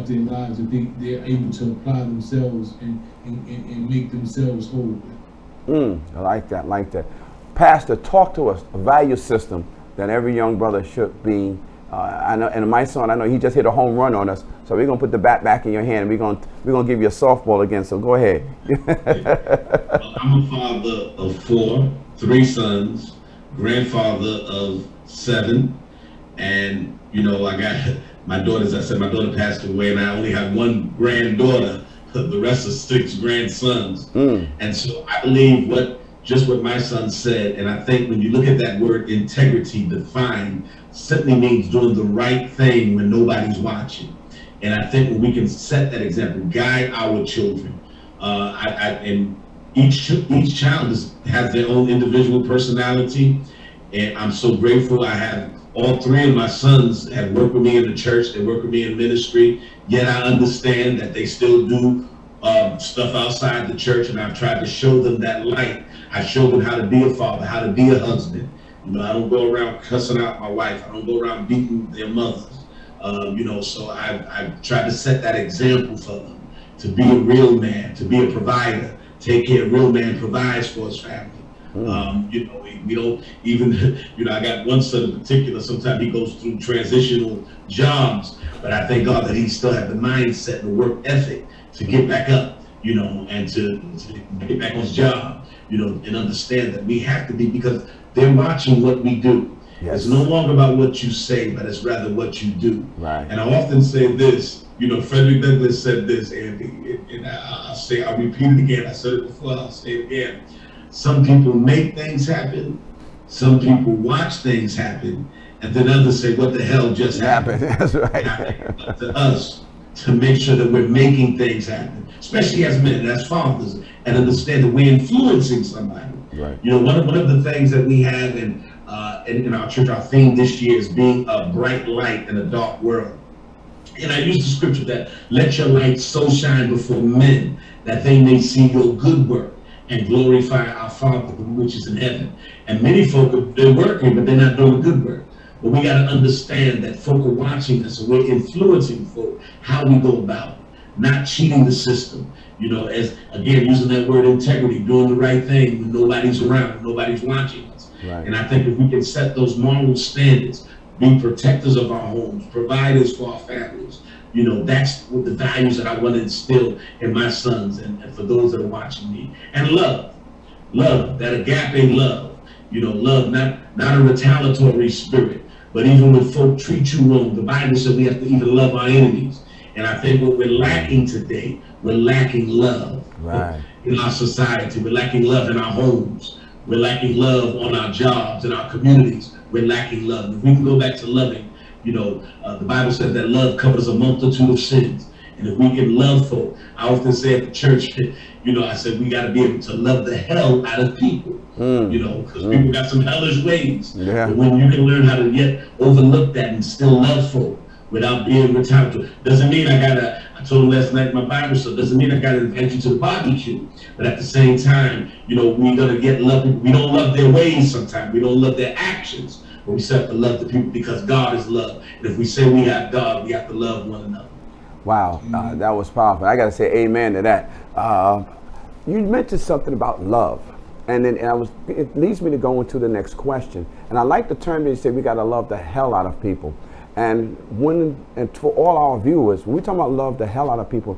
their lives, that they're able to apply themselves and make themselves whole. I like that. Pastor, talk to us, a value system that every young brother should be. I know, and my son, I know he just hit a home run on us, so we're gonna put the bat back in your hand, and we're gonna give you a softball again. So go ahead. I'm a father of 4, 3 sons, grandfather of 7, and I got my daughters. I said my daughter passed away, and I only have 1 granddaughter. The rest are 6 grandsons, and so I believe what my son said, and I think when you look at that word integrity defined, simply means doing the right thing when nobody's watching. And I think when we can set that example, guide our children, and each child has their own individual personality, and I'm so grateful. I have all 3 of my sons have worked with me in the church, they work with me in ministry, yet I understand that they still do stuff outside the church, and I've tried to show them that light. I show them how to be a father, how to be a husband. I don't go around cussing out my wife. I don't go around beating their mothers. So I've tried to set that example for them, to be a real man, to be a provider, take care. A real man provides for his family. We don't even, I got one son in particular, sometimes he goes through transitional jobs, but I thank God that he still had the mindset and the work ethic to get back up, and to get back on his job, and understand that we have to be, because they're watching what we do. Yes. It's no longer about what you say, but it's rather what you do. Right. And I often say this, Frederick Douglass said this, Andy, and I'll repeat it again. I said it before, I'll say it again. Some people make things happen, some people watch things happen, and then others say, what the hell just happened? That's right. Up to us to make sure that we're making things happen, especially as men, as fathers, and understand that we're influencing somebody. Right. One of the things that we have in our church, our theme this year is being a bright light in a dark world. And I use the scripture that let your light so shine before men that they may see your good work and glorify our Father which is in heaven. And many folk, they're working, but they're not doing good work. But we got to understand that folk are watching us, and we're influencing folk how we go about it, not cheating the system. As again, using that word integrity, doing the right thing when nobody's around, when nobody's watching us. Right. And I think if we can set those moral standards, be protectors of our homes, providers for our families, that's what the values that I want to instill in my sons and for those that are watching me. And love, that agape love, love, not a retaliatory spirit, but even when folk treat you wrong, the Bible says we have to even love our enemies. And I think what we're lacking today, we're lacking love in our society. We're lacking love in our homes. We're lacking love on our jobs, in our communities. We're lacking love. If we can go back to loving, the Bible says that love covers a multitude of sins. And if we can love folk, I often say at the church, I said we got to be able to love the hell out of people, because people got some hellish ways. Yeah. But when you can learn how to yet overlook that and still love folk without being retaliatory, doesn't mean I told him last night in my Bible study, doesn't mean I got to invite you to the barbecue. But at the same time, we're going to get love people. We don't love their ways sometimes. We don't love their actions. But we still have to love the people because God is love. And if we say we have God, we have to love one another. Wow, that was powerful. I got to say amen to that. You mentioned something about love. And then it leads me to go into the next question. And I like the term that you say we got to love the hell out of people. And for all our viewers, when we talk about love the hell out of people,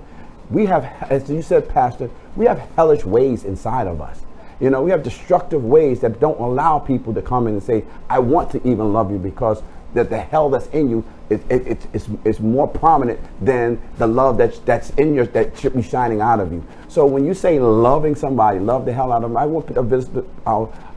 we have, as you said, Pastor, we have hellish ways inside of us. We have destructive ways that don't allow people to come in and say, I want to even love you, because that the hell that's in you it's more prominent than the love that's in yours that should be shining out of you. So when you say loving somebody, love the hell out of them, I want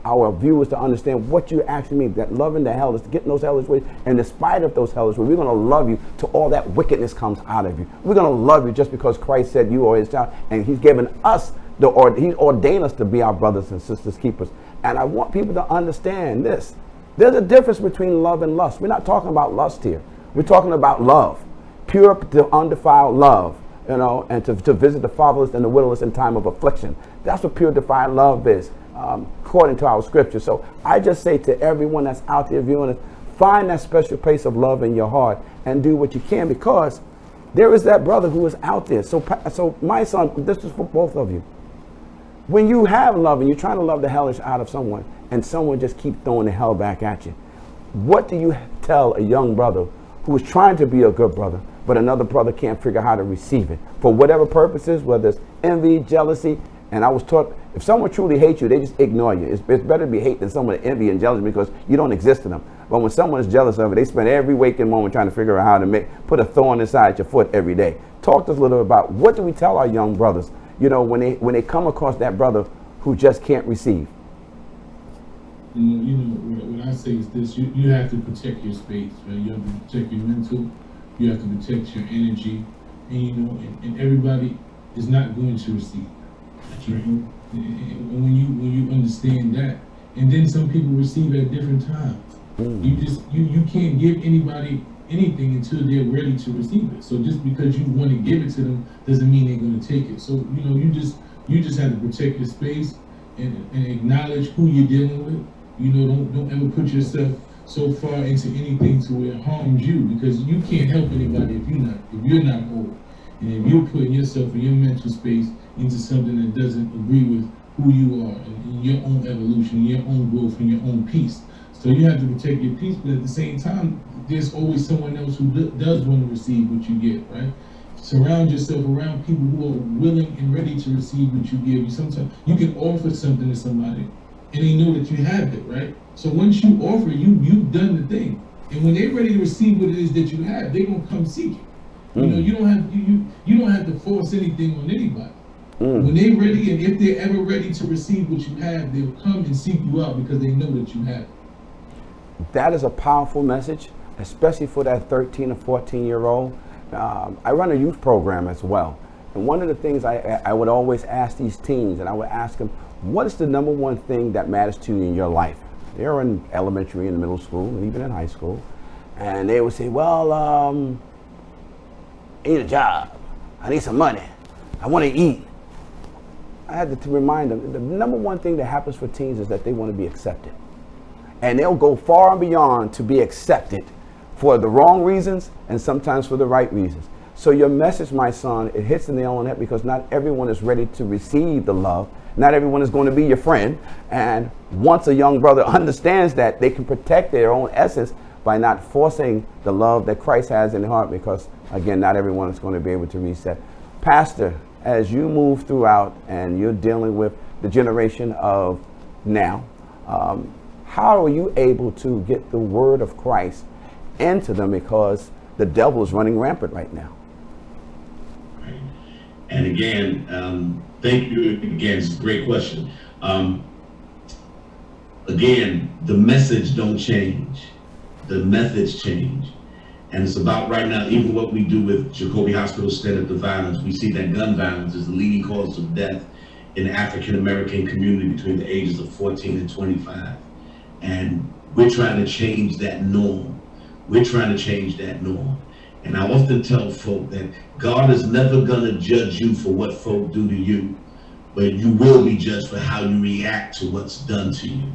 our viewers to understand what you actually mean. That loving the hell is getting those hellish ways, and in spite of those hellish ways, we're going to love you till all that wickedness comes out of you. We're going to love you just because Christ said you are his child, and he's given us he ordained us to be our brothers and sisters keepers. And I want people to understand this. There's a difference between love and lust. We're not talking about lust here. We're talking about love, pure, undefiled love, and to visit the fatherless and the widowless in time of affliction. That's what pure, defiled love is, according to our scripture. So I just say to everyone that's out there viewing us, find that special place of love in your heart and do what you can, because there is that brother who is out there. So my son, this is for both of you. When you have love and you're trying to love the hellish out of someone, and someone just keeps throwing the hell back at you, what do you tell a young brother who is trying to be a good brother, but another brother can't figure out how to receive it for whatever purposes, whether it's envy, jealousy? And I was taught, if someone truly hates you, they just ignore you. It's better to be hate than someone envy and jealousy, because you don't exist to them. But when someone is jealous of it, they spend every waking moment trying to figure out how to put a thorn inside your foot every day. Talk to us a little about what do we tell our young brothers, when they come across that brother who just can't receive. What I say is this: you have to protect your space, right? You have to protect your mental. You have to protect your energy, and everybody is not going to receive. That's right. And when you understand that, and then some people receive at different times. You can't give anybody anything until they're ready to receive it. So just because you want to give it to them doesn't mean they're going to take it. So you just have to protect your space and acknowledge who you're dealing with. Don't ever put yourself so far into anything to where it harms you, because you can't help anybody if you're not whole. And if you're putting yourself in your mental space into something that doesn't agree with who you are and your own evolution, your own growth, and your own peace. So you have to protect your peace, but at the same time, there's always someone else who does want to receive what you get, right? Surround yourself around people who are willing and ready to receive what you give. Sometimes you can offer something to somebody, and they know that you have it, right? So once you offer, you've done the thing, and when they're ready to receive what it is that you have, they're gonna come seek you. You know, you don't have to force anything on anybody. When they're ready, and if they're ever ready to receive what you have, they'll come and seek you out because they know that you have it. That is a powerful message, especially for that 13 or 14-year-old. I run a youth program as well. And one of the things I would always ask these teens, and I would ask them, what is the number one thing that matters to you in your life? They're in elementary and middle school, and even in high school. And they would say, well, I need a job. I need some money. I want to eat. I had to remind them, the number one thing that happens for teens is that they want to be accepted. And they'll go far and beyond to be accepted for the wrong reasons and sometimes for the right reasons. So your message, my son, it hits the nail on the head because not everyone is ready to receive the love. Not everyone is going to be your friend. And once a young brother understands that, they can protect their own essence by not forcing the love that Christ has in their heart, because, again, not everyone is going to be able to reset. Pastor, as you move throughout and you're dealing with the generation of now, how are you able to get the word of Christ into them, because the devil is running rampant right now? Right. And again, thank you again. It's a great question. Again, the message don't change. The methods change. And it's about right now, even what we do with Jacobi Hospital Stand Up to Violence, we see that gun violence is the leading cause of death in the African American community between the ages of 14 and 25. And we're trying to change that norm. We're trying to change that norm. And I often tell folk that God is never going to judge you for what folk do to you, but you will be judged for how you react to what's done to you.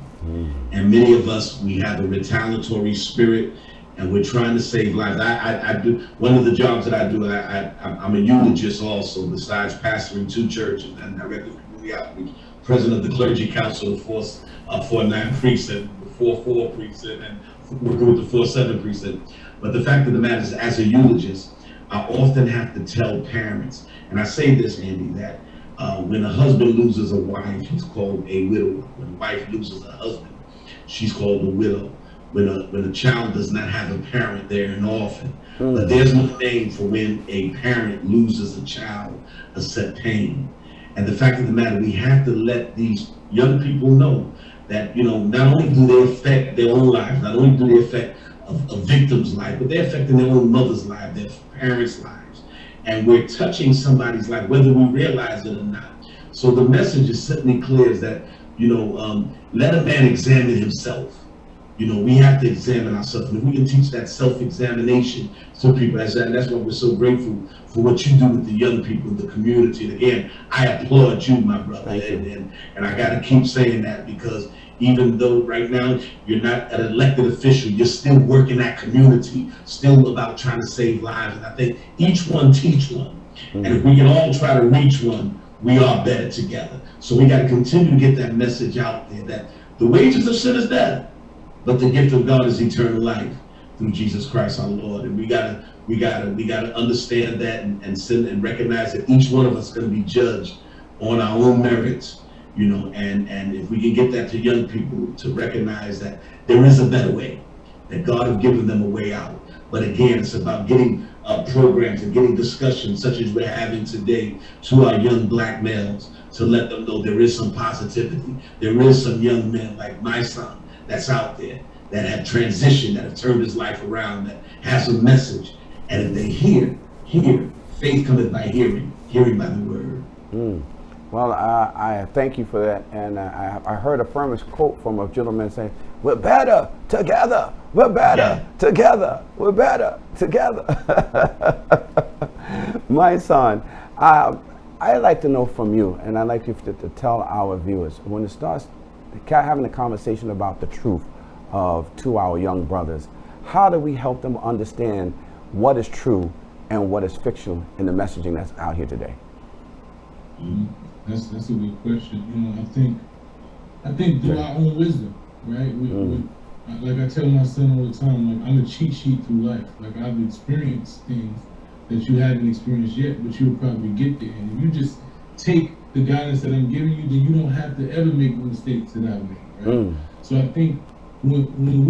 And many of us, we have a retaliatory spirit, and we're trying to save lives. I do, one of the jobs that I do, I'm a eulogist also, besides pastoring 2 churches and director of community outreach, president of the Clergy Council of 449 precinct, 4-4 precinct, and working with the 4-7 precinct. But the fact of the matter is, as a eulogist, I often have to tell parents, and I say this, Andy, that when a husband loses a wife, he's called a widower. When a wife loses a husband, she's called a widow. When a child does not have a parent, they're an orphan. But there's no name for when a parent loses a child except pain. And the fact of the matter, we have to let these young people know that, you know, not only do they affect their own lives, not only do they affect a victim's life, but they're affecting their own mother's life, their parents' lives. And we're touching somebody's life, whether we realize it or not. So the message is certainly clear, is that, you know, let a man examine himself. You know, we have to examine ourselves. And if we can teach that self-examination to people, that's why we're so grateful for what you do with the young people in the community. And again, I applaud you, my brother. And I got to keep saying that, because even though right now you're not an elected official, you're still working that community, still about trying to save lives. And I think each one teach one. And if we can all try to reach one, we are better together. So we got to continue to get that message out there, that the wages of sin is death, but the gift of God is eternal life through Jesus Christ our Lord. And we gotta understand that and recognize that each one of us is going to be judged on our own merits, you know, and if we can get that to young people to recognize that there is a better way, that God has given them a way out. But again, it's about getting programs and getting discussions such as we're having today to our young black males, to let them know there is some positivity. There is some young men like my son that's out there, that have transitioned, that have turned his life around, that has a message. And if they hear, faith cometh by hearing by the word. Well, I thank you for that. And I heard a famous quote from a gentleman saying, we're better together, we're better together, we're better together. My son, I'd like to know from you, and I'd like you to tell our viewers, when it starts having a conversation about the truth to our young brothers, how do we help them understand what is true and what is fictional in the messaging that's out here today? That's a good question. I think through our own wisdom, right? Like I tell my son all the time, like I'm a cheat sheet through life. Like I've experienced things that you haven't experienced yet, but you'll probably get there. And if you just take the guidance that I'm giving you, then you don't have to ever make the mistakes that I've made, right? So I think when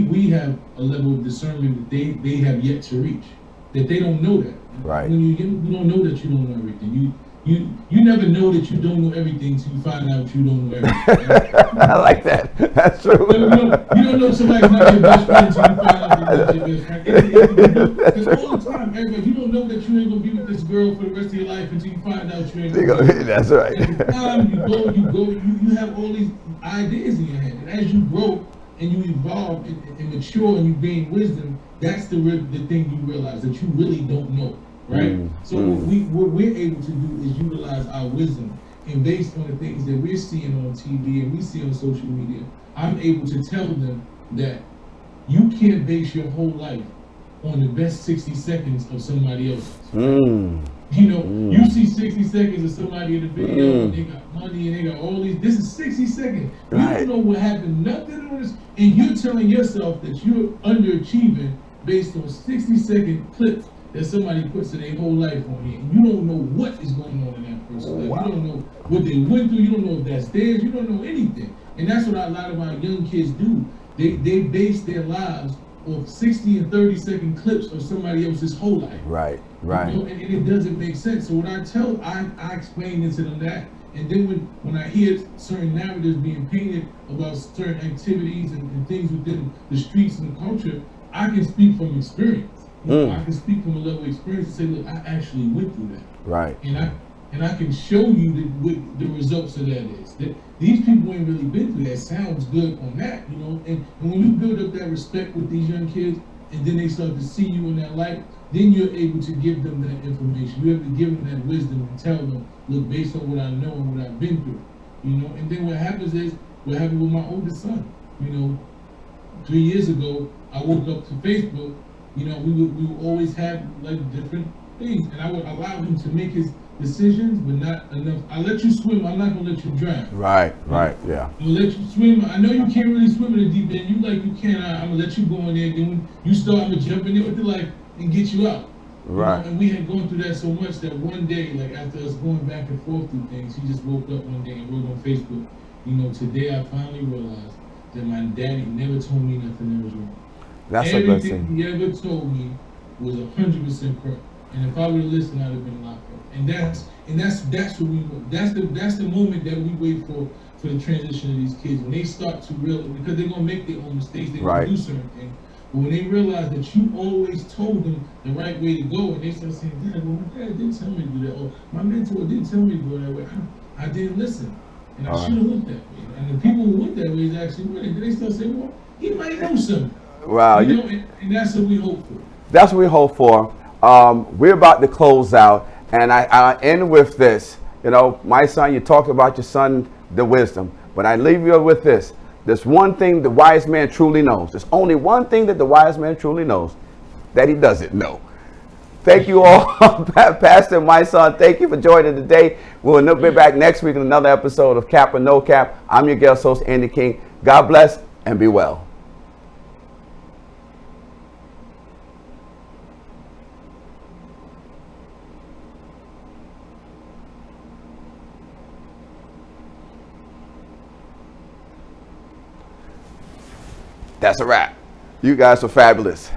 we have a level of discernment that they have yet to reach, that they don't know that. Right. When you don't know that you don't know everything. You never know that you don't know everything until you find out you don't know everything. Right? I like that. That's true. You don't know somebody's not your best friend until you find out they're not your best friend. Because all the time, everybody, you don't know that you ain't gonna be with this girl for the rest of your life until you find out you ain't gonna be. That's right. Every time you have all these ideas in your head, and as you grow and you evolve and mature and you gain wisdom, that's the thing you realize that you really don't know. Right? So what we're able to do is utilize our wisdom, and based on the things that we're seeing on TV and we see on social media, I'm able to tell them that you can't base your whole life on the best 60 seconds of somebody else's. You see 60 seconds of somebody in the video, and they got money and they got all these. This is 60 seconds. You don't know what happened, nothing on this, and you're telling yourself that you're underachieving based on 60-second clips that somebody puts in their whole life on here. And you don't know what is going on in that person's life. You don't know what they went through. You don't know if that's theirs. You don't know anything. And that's what a lot of our young kids do. They base their lives off 60 and 30-second clips of somebody else's whole life. Right. And it doesn't make sense. So when I explain it to them that, and then when I hear certain narratives being painted about certain activities and things within the streets and the culture, I can speak from experience. I can speak from a level of experience and say, look, I actually went through that. Right. And I can show you what the results of that is. That these people ain't really been through that. Sounds good on that, And when you build up that respect with these young kids, and then they start to see you in that light, then you're able to give them that information. You're able to give them that wisdom and tell them, look, based on what I know and what I've been through, And then what happens is, what happened with my oldest son, 3 years ago, I woke up to Facebook. We would always have like different things, and I would allow him to make his decisions, but not enough. I let you swim. I'm not gonna let you drown. Right. Yeah. I'm gonna let you swim. I know you can't really swim in the deep end. You can. I'm gonna let you go in there. Then when you start, I'm gonna jump in there with the life and get you out. Right. And we had gone through that so much that one day, like after us going back and forth through things, he just woke up one day and wrote on Facebook, today I finally realized that my daddy never told me nothing that was wrong. That's a good thing. Everything he ever told me was 100% correct. And if I would have listened, I'd have been locked up. And that's what we want. That's the moment that we wait for the transition of these kids, when they start to realize, because they're gonna make their own mistakes, they're gonna do certain things. But when they realize that you always told them the right way to go, and they start saying, Dad, well, my dad didn't tell me to do that, or my mentor didn't tell me to go that way. I didn't listen. And I should have went that way. And the people who went that way is actually winning. Then they start saying, well, he might know something. Wow. And that's what we hope for. That's what we hope for. We're about to close out, and I end with this. My son, you talked about your son, the wisdom, but I leave you with this. There's one thing the wise man truly knows. There's only one thing that the wise man truly knows, that he doesn't know. Thank you all, Pastor and my son. Thank you for joining today. We'll be back next week in another episode of Cap or No Cap. I'm your guest host, Andy King. God bless and be well. That's a wrap. You guys are fabulous.